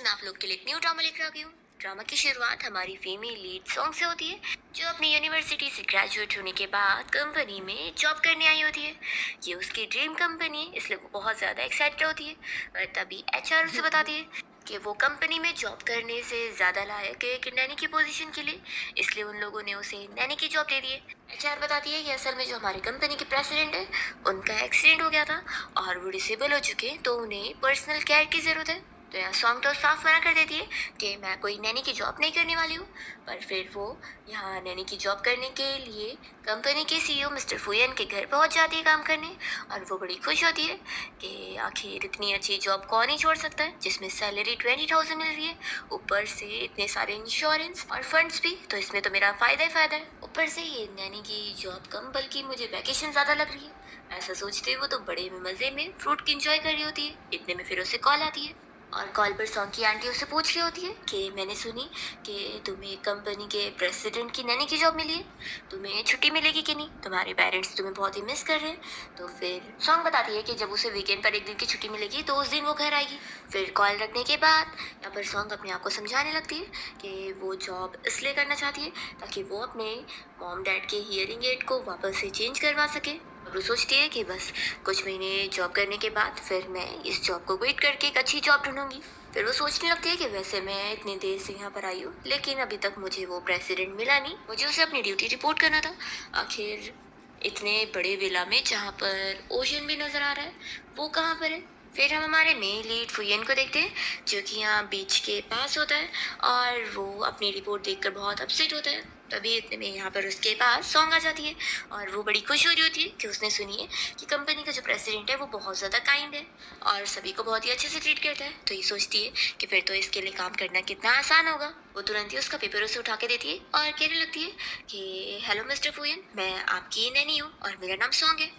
दिन आप लोग के लिए एक न्यू ड्रामा लेकर आ गई हूँ। ड्रामा की शुरुआत हमारी फीमेल लीड सॉन्ग से होती है, जो अपनी यूनिवर्सिटी से ग्रेजुएट होने के बाद कंपनी में जॉब करने आई होती है। ये उसकी ड्रीम कंपनी है, इसलिए वो बहुत ज़्यादा एक्साइटेड होती है। और तभी एचआर उसे बताती है कि वो कंपनी में जॉब करने से ज़्यादा लायक है एक नैनी की पोजीशन के लिए, इसलिए उन लोगों ने उसे नैनी की जॉब दे दी है। एचआर बताती है कि असल में जो हमारे कंपनी के प्रेसिडेंट है, उनका एक्सीडेंट हो गया था और वो डिसेबल हो चुके हैं, तो उन्हें पर्सनल केयर की ज़रूरत है। तो यहाँ सॉन्ग तो साफ मना कर देती है कि मैं कोई नैनी की जॉब नहीं करने वाली हूँ। पर फिर वो यहाँ नैनी की जॉब करने के लिए कंपनी के सीईओ मिस्टर फुयन के घर पहुँच जाती है काम करने। और वो बड़ी खुश होती है कि आखिर इतनी अच्छी जॉब कौन ही छोड़ सकता है, जिसमें सैलरी 20,000 मिल रही है, ऊपर से इतने सारे इंश्योरेंस और फंड्स भी, तो इसमें तो मेरा फ़ायदा ही फ़ायदा है। ऊपर से ये नैनी की जॉब कम बल्कि मुझे वैकेशन ज़्यादा लग रही है। ऐसा सोचते हुए वो तो बड़े में मज़े में फ्रूट की इंजॉय कर रही होती है। इतने में फिर उसे कॉल आती है और कॉल पर सॉन्ग की आंटी उससे पूछ रही होती है कि मैंने सुनी कि तुम्हें कंपनी के प्रेसिडेंट की नैनी की जॉब मिली है, तुम्हें छुट्टी मिलेगी कि नहीं, तुम्हारे पेरेंट्स तुम्हें बहुत ही मिस कर रहे हैं। तो फिर सॉन्ग बताती है कि जब उसे वीकेंड पर एक दिन की छुट्टी मिलेगी तो उस दिन वो घर आएगी। फिर कॉल रखने के बाद यहाँ पर सॉन्ग अपने आप को समझाने लगती है कि वो जॉब इसलिए करना चाहती है ताकि वो अपने मॉम डैड के हियरिंग एड को वापस से चेंज करवा सके। और वो सोचती है कि बस कुछ महीने जॉब करने के बाद फिर मैं इस जॉब को क्विट करके एक अच्छी जॉब ढूंढूंगी। फिर वो सोचने लगती है कि वैसे मैं इतनी देर से यहाँ पर आई हूँ, लेकिन अभी तक मुझे वो प्रेसिडेंट मिला नहीं, मुझे उसे अपनी ड्यूटी रिपोर्ट करना था। आखिर इतने बड़े विला में जहाँ पर ओशन भी नजर आ रहा है, वो कहाँ पर है। फिर हम हमारे मेन लीड फुयन को देखते हैं, जो कि यहाँ बीच के पास होता है और वो अपनी रिपोर्ट देखकर बहुत अपसेट होता है। तभी इतने में यहाँ पर उसके पास सॉन्ग आ जाती है और वो बड़ी खुश हो रही होती है कि उसने सुनी है कि कंपनी का जो प्रेसिडेंट है वो बहुत ज़्यादा काइंड है और सभी को बहुत ही अच्छे से ट्रीट करता है। तो ये सोचती है कि फिर तो इसके लिए काम करना कितना आसान होगा। वो तुरंत ही उसका पेपर उसे उठा के देती है और कहने लगती है कि हेलो मिस्टर फुयन, मैं आपकी नैनी हूँ और मेरा नाम सॉन्ग है।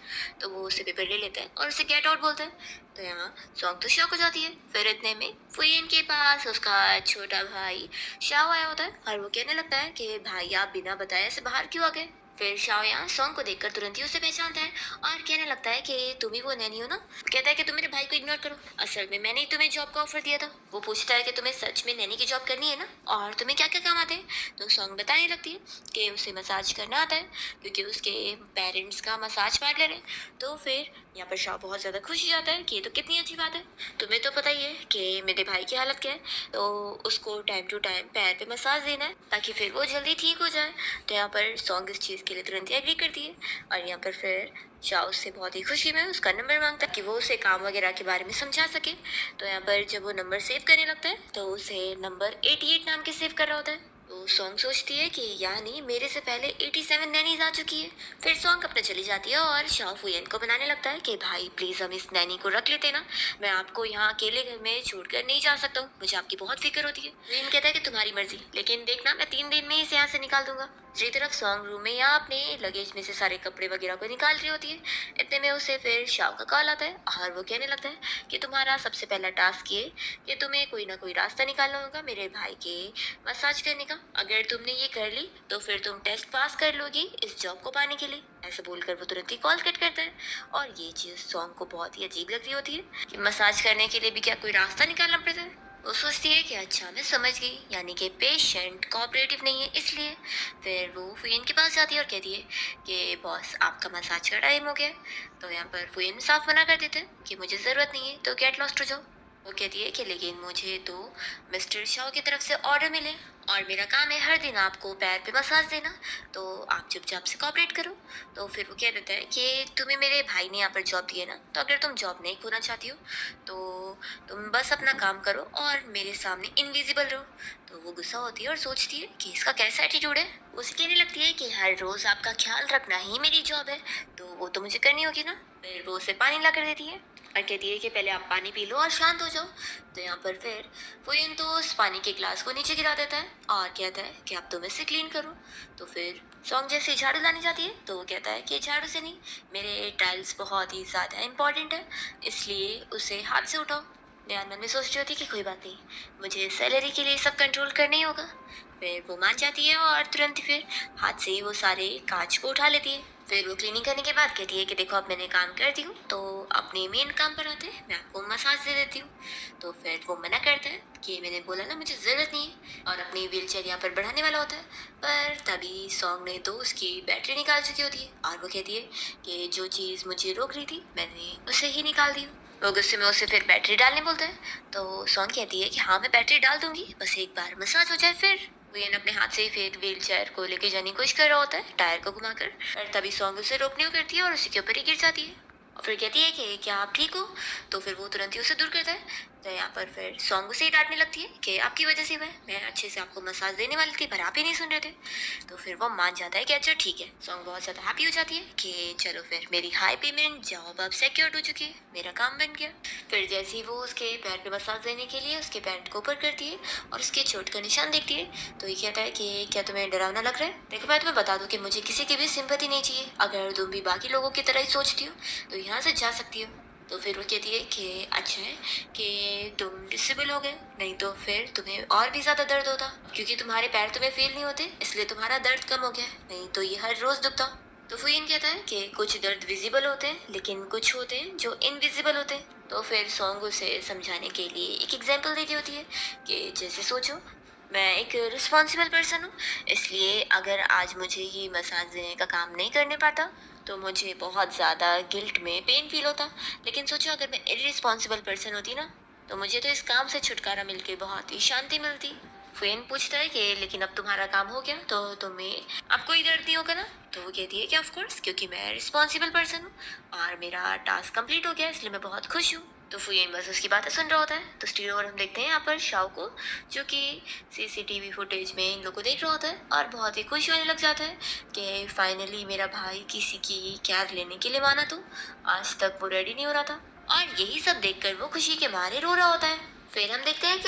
तो वो उसे पेपर ले लेता है और उसे गेट आउट बोलता है। तो यहाँ सॉन्ग तो शॉक हो जाती है। फिर इतने में फुयन के पास उसका छोटा भाई शाओ आया होता है और वो कहने लगता है कि भाई आप बिना बताए ऐसे बाहर क्यों आ गए। फिर शाओ यहाँ सॉन्ग को देखकर तुरंत ही उसे पहचानता है और कहने लगता है कि तुम ही वो नैनी हो ना। कहता है कि तुम मेरे भाई को इग्नोर करो, असल में मैंने ही तुम्हें जॉब का ऑफर दिया था। वो पूछता है कि तुम्हें सच में नैनी की जॉब करनी है ना, और तुम्हें क्या क्या काम आते हैं। तो सॉन्ग बताने लगती है कि उसे मसाज करना आता है क्योंकि उसके पेरेंट्स का मसाज पार्लर है। तो फिर यहाँ पर शाह बहुत ज़्यादा खुश हो जाता है कि ये तो कितनी अच्छी बात है। तुम्हें तो पता ही है कि मेरे भाई की हालत क्या है, तो उसको टाइम टू टाइम पैर पे मसाज देना है ताकि फिर वो जल्दी ठीक हो जाए। तो यहाँ पर सॉन्ग इस चीज़ के लिए तुरंत ही एग्री करती है और यहाँ पर फिर शाह उससे बहुत ही खुशी में उसका नंबर मांगता है कि वो उसे काम वगैरह के बारे में समझा सके। तो यहाँ पर जब वो नंबर सेव करने लगता है तो उसे नंबर 88 नाम के सेव कर रहा होता है। तो सॉन्ग सोचती है कि यानी मेरे से पहले 87 नैनीज आ चुकी है। फिर सॉन्ग अपने चली जाती है और शाओ फुयन को बनाने लगता है कि भाई प्लीज हम इस नैनी को रख लेते ना, मैं आपको यहाँ अकेले घर में छोड़कर नहीं जा सकता हूँ, मुझे आपकी बहुत फिक्र होती है। फुयन कहता है कि तुम्हारी मर्जी, लेकिन देखना मैं 3 दिन में ही इसे यहाँ से निकाल दूंगा। दूसरी तरफ सॉन्ग रूम में यहाँ अपने लगेज में से सारे कपड़े वगैरह को निकाल रही होती है। इतने में उसे फिर शाओ का कॉल आता है और वो कहने लगता है कि तुम्हारा सबसे पहला टास्क ये कि तुम्हें कोई ना कोई रास्ता निकालना होगा मेरे भाई के मसाज करने का। अगर तुमने ये कर ली तो फिर तुम टेस्ट पास कर लोगी इस जॉब को पाने के लिए। ऐसे बोलकर वो तुरंत ही कॉल कट करता है और ये चीज़ सॉन्ग को बहुत ही अजीब लग रही होती है कि मसाज करने के लिए भी क्या कोई रास्ता निकालना पड़ता है। वो सोचती है कि अच्छा मैं समझ गई, यानी कि पेशेंट कोऑपरेटिव नहीं है इसलिए। फिर वो फुयन के पास जाती है और कहती है कि बॉस आपका मसाज का टाइम हो गया है। तो यहाँ पर फुयन साफ मना कर देते हैं कि मुझे ज़रूरत नहीं है, तो गेट लॉस्ट हो जाओ। वो कहती है कि लेकिन मुझे तो मिस्टर शाओ की तरफ से ऑर्डर मिले और मेरा काम है हर दिन आपको पैर पे मसाज देना, तो आप चुपचाप से कॉपरेट करो। तो फिर वो कह देता है कि तुम्हें मेरे भाई ने यहाँ पर जॉब दी है ना, तो अगर तुम जॉब नहीं खोना चाहती हो तो तुम बस अपना काम करो और मेरे सामने इनविजिबल रहो। तो वो गुस्सा होती है और सोचती है कि इसका कैसा एटीट्यूड है। उसे कहने लगती है कि हर रोज आपका ख्याल रखना ही मेरी जॉब है, तो वो तो मुझे करनी होगी ना। फिर वो उसे पानी ला कर देती है और कहती है कि पहले आप पानी पी लो और शांत हो जाओ। तो यहाँ पर फिर फुयन तो उस पानी के ग्लास को नीचे गिरा देता है और कहता है कि अब तुम इसे क्लीन करो। तो फिर सॉन्ग जैसे झाड़ू लाने जाती है तो वो कहता है कि झाड़ू से नहीं, मेरे टाइल्स बहुत ही ज़्यादा इंपॉर्टेंट है, इसलिए उसे हाथ से उठाओ। मैं मन में सोच रही होती कि कोई बात नहीं, मुझे सैलरी के लिए सब कंट्रोल करना ही होगा। फिर वो मान जाती है और तुरंत ही फिर हाथ से ही वो सारे कांच को उठा लेती है। फिर वो क्लीनिंग करने के बाद कहती है कि देखो अब मैंने काम कर दी हूँ, तो अपने मेन काम पर आते हैं, मैं आपको मसाज दे देती हूँ। तो फिर वो मना करता है कि मैंने बोला ना मुझे ज़रूरत नहीं है, और अपनी व्हील चेयर यहाँ पर बढ़ाने वाला होता है। पर तभी सॉन्ग ने तो उसकी बैटरी निकाल चुकी होती है और वो कहती है कि जो चीज़ मुझे रोक रही थी मैंने उसे ही निकाल दी। वो गुस्से में उसे फिर बैटरी डालने बोलते हैं। तो सॉन्ग कहती है कि हाँ मैं बैटरी डाल दूंगी, बस एक बार मसाज हो जाए। फिर वियन अपने हाथ से ही फिर व्हील चेयर को लेके जाने की कोशिश कर रहा होता है टायर को घुमाकर, पर तभी सॉन्ग उसे रोकने को करती है और उसी के ऊपर ही गिर जाती है। और फिर कहती है कि क्या आप ठीक हो? तो फिर वो तुरंत ही उसे दूर करता है। तो यहाँ पर फिर सॉन्ग उसे ही डांटने लगती है कि आपकी वजह से हुआ है, मैं अच्छे से आपको मसाज देने वाली थी पर आप ही नहीं सुन रहे थे। तो फिर वो मान जाता है कि अच्छा ठीक है। सॉन्ग बहुत ज़्यादा हैप्पी हो जाती है कि चलो फिर मेरी हाई पेमेंट जॉब अब सिक्योर्ड हो चुकी है, मेरा काम बन गया। फिर जैसे ही वो उसके पैर पे मसाज देने के लिए उसके पैंट को ऊपर करती है और उसके चोट का निशान देखती है, तो ये कहता है कि क्या तुम्हें डरावना लग रहा है? देखो मैं तुम्हें बता दूं कि मुझे किसी की भी सिंपैथी नहीं चाहिए, अगर तुम भी बाकी लोगों की तरह ही सोचती हो तो यहाँ से जा सकती हो। तो फिर वो कहती है कि अच्छा है कि तुम डिसेबल हो गए, नहीं तो फिर तुम्हें और भी ज्यादा दर्द होता, क्योंकि तुम्हारे पैर तुम्हें फील नहीं होते इसलिए तुम्हारा दर्द कम हो गया, नहीं तो ये हर रोज दुखता। तो फुयन कहता है कि कुछ दर्द विजिबल होते हैं लेकिन कुछ होते हैं जो इनविजिबल होते हैं। तो फिर सॉन्ग उसे समझाने के लिए एक एग्जाम्पल देती होती है कि जैसे सोचो मैं एक रिस्पॉन्सिबल पर्सन हूँ, इसलिए अगर आज मुझे ये मसाज देने का काम नहीं करने पाता तो मुझे बहुत ज़्यादा गिल्ट में पेन फील होता। लेकिन सोचो अगर मैं इरिस्पॉन्सिबल पर्सन होती ना, तो मुझे तो इस काम से छुटकारा मिलके बहुत ही शांति मिलती। फेन पूछता है कि लेकिन अब तुम्हारा काम हो गया तो तुम्हें अब कोई दर्द नहीं होगा ना? तो वो कहती है कि ऑफ कोर्स, क्योंकि मैं रिस्पॉन्सिबल पर्सन हूँ और मेरा टास्क कंप्लीट हो गया इसलिए मैं बहुत खुश हूँ। तो फुयन बस उसकी बातें सुन रहा होता है। तो स्टीरियो और हम देखते हैं यहाँ पर शाओ को, जो कि सीसीटीवी फुटेज में इन लोगों को देख रहा होता है और बहुत ही खुश होने लग जाता है कि फाइनली मेरा भाई किसी की केयर लेने के लिए माना। तो आज तक वो रेडी नहीं हो रहा था और यही सब देखकर वो खुशी के मारे रो रहा होता है। फिर हम देखते हैं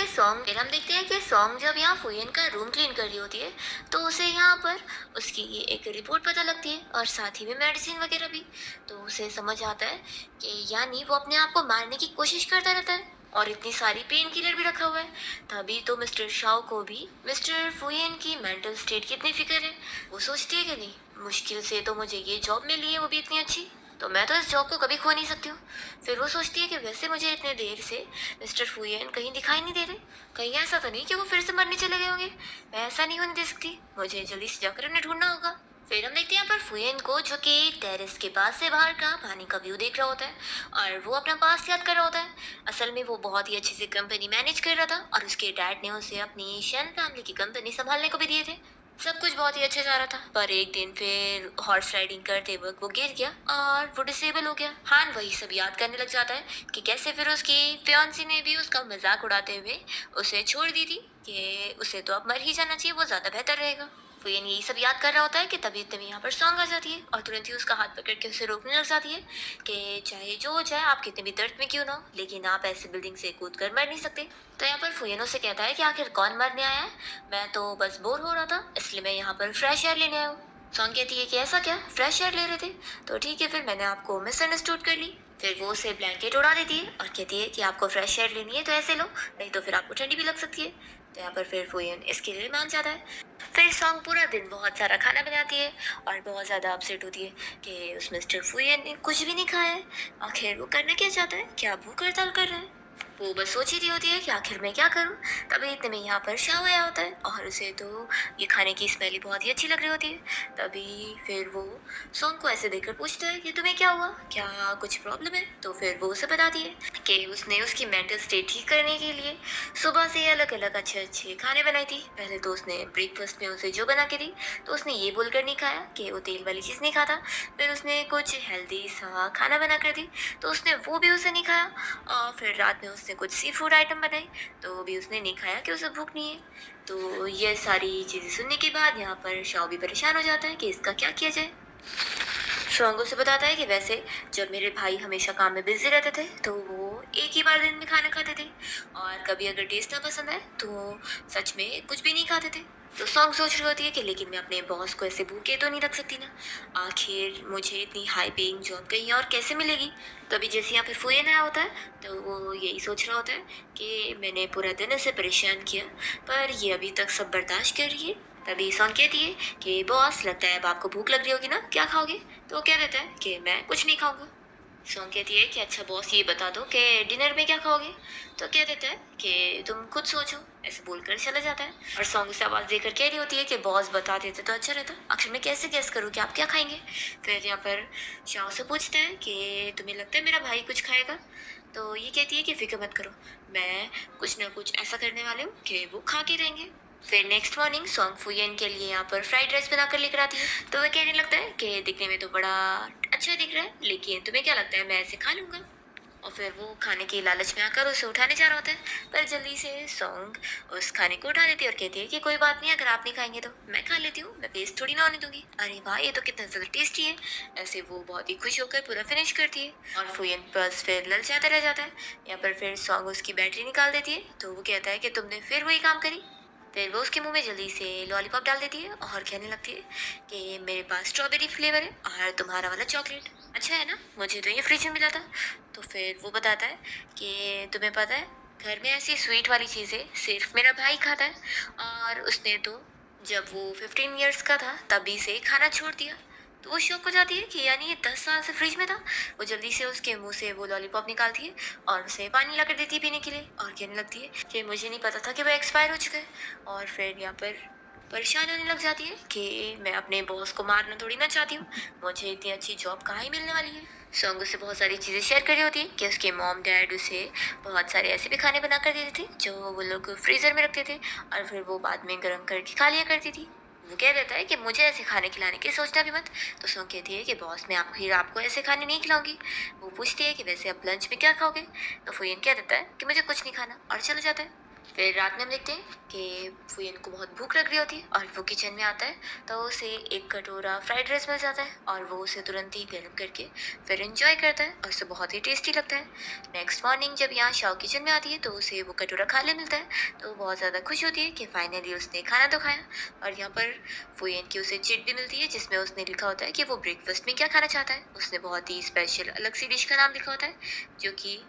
कि सॉन्ग जब यहाँ फुयन का रूम क्लीन कर रही होती है, तो उसे यहाँ पर उसकी ये एक रिपोर्ट पता लगती है और साथ ही में मेडिसिन वगैरह भी। तो उसे समझ आता है कि यानी वो अपने आप को मारने की कोशिश करता रहता है और इतनी सारी पेन किलर भी रखा हुआ है। तभी तो मिस्टर शाओ को भी मिस्टर फुयन की मेंटल स्टेट की इतनी फिक्र है। वो सोचती है कि नहीं, मुश्किल से तो मुझे ये जॉब मिली है, वो भी इतनी अच्छी, तो मैं तो इस जॉब को कभी खो नहीं सकती हूँ। फिर वो सोचती है कि वैसे मुझे इतने देर से मिस्टर फुयन कहीं दिखाई नहीं दे रहे, कहीं ऐसा तो नहीं कि वो फिर से मरने चले गए होंगे। मैं ऐसा नहीं होने दे सकती, मुझे जल्दी से जाकर उन्हें ढूंढना होगा। फिर हम देखते हैं यहाँ पर फुयन को, जो कि टेरेस के पास से बाहर का पानी का व्यू देख रहा होता है और वो अपना पास्ट याद कर रहा होता है। असल में वो बहुत ही अच्छे से कंपनी मैनेज कर रहा था और उसके डैड ने उसे अपनी शन फैमिली की कंपनी संभालने को भी दिए थे। सब कुछ बहुत ही अच्छे जा रहा था, पर एक दिन फिर हॉर्स राइडिंग करते वक्त वो गिर गया और वो डिसेबल हो गया। हान वही सब याद करने लग जाता है कि कैसे फिर उसकी फियांसी ने भी उसका मजाक उड़ाते हुए उसे छोड़ दी थी कि उसे तो अब मर ही जाना चाहिए, वो ज्यादा बेहतर रहेगा। फिर यही सब याद कर रहा होता है कि तभी तभी यहाँ पर सॉन्ग आ जाती है और तुरंत ही उसका हाथ पकड़ के उसे रोकने लग जाती है कि चाहे जो हो जाए, आप कितने भी दर्द में क्यों ना हो, लेकिन आप ऐसे बिल्डिंग से कूद कर मर नहीं सकते। तो यहाँ पर फुयनो से कहता है कि आखिर कौन मरने आया है, मैं तो बस बोर हो रहा था इसलिए मैं यहाँ पर फ्रेश एयर लेने आया हूँ। सॉन्ग कहती है कि ऐसा क्या, फ्रेश एयर ले रहे थे? तो ठीक है, फिर मैंने आपको मिसअंडरस्टूड कर ली। फिर वो उसे ब्लैंकेट उड़ा देती है और कहती है कि आपको फ्रेश एयर लेनी है तो ऐसे लो, नहीं तो फिर आपको ठंडी भी लग सकती है। तो यहाँ पर फिर फुयन इसके लिए मान जाता है। फिर सॉन्ग पूरा दिन बहुत सारा खाना बनाती है और बहुत ज़्यादा अपसेट होती है कि उस मिस्टर फुयन ने कुछ भी नहीं खाया है। आखिर वो करना क्या चाहता है, क्या भूख हड़ताल कर रहा है? वो बस सोच ही रही होती है कि आखिर मैं क्या करूं। तभी इतने में यहाँ पर शाव आया होता है और उसे तो ये खाने की स्मेल ही बहुत ही अच्छी लग रही होती है। तभी फिर वो सॉन्ग को ऐसे देखकर पूछता है कि तुम्हें क्या हुआ, क्या कुछ प्रॉब्लम है? तो फिर वो उसे बताती है कि उसने उसकी मेंटल स्टेट ठीक करने के लिए सुबह से अलग अलग अच्छे अच्छे खाने बनाई थी। पहले तो उसने ब्रेकफास्ट में उसे जो बना के दी तो उसने ये बोलकर नहीं खाया कि वो तेल वाली चीज़ नहीं खाता। फिर उसने कुछ हेल्दी सा खाना बना कर दी तो उसने वो भी उसे नहीं खाया। और फिर रात में उसने कुछ सी फूड आइटम बनाई तो वो भी उसने नहीं खाया कि उसे भूख नहीं है। तो ये सारी चीज़ें सुनने के बाद यहाँ पर शाओ भी परेशान हो जाता है कि इसका क्या किया जाए। फ्रोंगो से बताता है कि वैसे जब मेरे भाई हमेशा काम में बिजी रहते थे तो वो एक ही बार दिन में खाना खाते थे, और कभी अगर टेस्ट ना पसंद आए तो सच में कुछ भी नहीं खाते थे। तो सॉन्ग सोच रही होती है कि लेकिन मैं अपने बॉस को ऐसे भूखे तो नहीं रख सकती ना, आखिर मुझे इतनी हाई पेइंग जॉब कहीं और कैसे मिलेगी। तभी जैसे यहाँ पे फुयन आया होता है तो वो यही सोच रहा होता है कि मैंने पूरा दिन उसे परेशान किया, पर ये अभी तक सब बर्दाश्त कर रही है। तभी सॉन्ग कहती है कि बॉस, लगता है अब आपको भूख लग रही होगी ना, क्या खाओगे? तो वो कह देता है कि मैं कुछ नहीं खाऊंगा। सॉन्ग कहती है कि अच्छा बॉस, ये बता दो कि डिनर में क्या खाओगे? तो कह देता है कि तुम खुद सोचो। ऐसे बोलकर चला जाता है, और सॉन्ग उसे आवाज़ देकर कह रही होती है कि बॉस बता देते तो अच्छा रहता, आखिर मैं कैसे गेस करूँ कि आप क्या खाएंगे। फिर यहाँ पर शाओ से पूछते हैं कि तुम्हें लगता है मेरा भाई कुछ खाएगा? तो ये कहती है कि फिक्र मत करो, मैं कुछ ना कुछ ऐसा करने वाले हूँ कि वो खा के रहेंगे। फिर नेक्स्ट मॉर्निंग सॉन्ग फुयन के लिए यहाँ पर फ्राइड राइस बनाकर लेकर आती है। तो वह कहने लगता है कि दिखने में तो बड़ा अच्छा दिख रहा है, लेकिन तुम्हें क्या लगता है मैं ऐसे खा लूंगा? और फिर वो खाने की लालच में आकर उसे उठाने जा रहा होता है, पर जल्दी से सॉन्ग उस खाने को उठा लेती है और कहती है कि कोई बात नहीं, अगर आप नहीं खाएंगे तो मैं खा लेती हूँ, मैं वेस्ट थोड़ी ना होने दूंगी। अरे वाह, ये तो कितना ज़्यादा टेस्टी है। ऐसे वो बहुत ही खुश होकर पूरा फिनिश करती है, और फुयन बस फिर ललचाता रह जाता है। यहाँ पर फिर सॉन्ग उसकी बैटरी निकाल देती है, तो वो कहता है कि तुमने फिर वही काम करी। फिर वो उसके मुंह में जल्दी से लॉलीपॉप डाल देती है और कहने लगती है कि मेरे पास स्ट्रॉबेरी फ्लेवर है और तुम्हारा वाला चॉकलेट। अच्छा है ना, मुझे तो ये फ्रिज में मिला था। तो फिर वो बताता है कि तुम्हें पता है, घर में ऐसी स्वीट वाली चीज़ें सिर्फ मेरा भाई खाता है, और उसने तो जब वो 15 ईयर्स का था तभी से खाना छोड़ दिया। तो वो शौक हो जाती है कि यानी ये 10 साल से फ्रिज में था। वो जल्दी से उसके मुंह से वो लॉलीपॉप निकालती है और उसे पानी ला कर देती है पीने के लिए, और कहने लगती है कि मुझे नहीं पता था कि वो एक्सपायर हो चुका है। और फिर यहाँ पर परेशान होने लग जाती है कि मैं अपने बॉस को मारना थोड़ी ना चाहती हूँ, मुझे इतनी अच्छी जॉब कहाँ ही मिलने वाली है। सॉन्ग उससे बहुत सारी चीज़ें शेयर कर रही होती है कि उसके मॉम डैड उसे बहुत सारे ऐसे भी खाने बना कर देते थे जो वो लोग फ्रीज़र में रखते थे, और फिर वो बाद में गर्म करके खा लिया करती थी। वो कह देता है कि मुझे ऐसे खाने खिलाने की सोचना भी मत। तो सॉन्ग कहती है कि बॉस, मैं आपको ऐसे खाने नहीं खिलाऊंगी। वो पूछती है कि वैसे आप लंच में क्या खाओगे? तो फुयन कह देता है कि मुझे कुछ नहीं खाना, और चला जाता है। फिर रात में हम देखते हैं कि फुयन को बहुत भूख लग रही होती है, और वो किचन में आता है तो उसे एक कटोरा फ्राइड राइस मिल जाता है, और वो उसे तुरंत ही गर्म करके फिर एंजॉय करता है, और उसे बहुत ही टेस्टी लगता है। नेक्स्ट मॉर्निंग जब यहाँ शाओ किचन में आती है तो उसे वो कटोरा खाने मिलता है, तो वो बहुत ज़्यादा खुश होती है कि फाइनली उसने खाना तो खाया। और यहाँ पर फुयन की उसे चिट भी मिलती है जिसमें उसने लिखा होता है कि वो ब्रेकफास्ट में क्या खाना चाहता है। उसने बहुत ही स्पेशल अलग सी डिश का नाम लिखा होता है, जो कि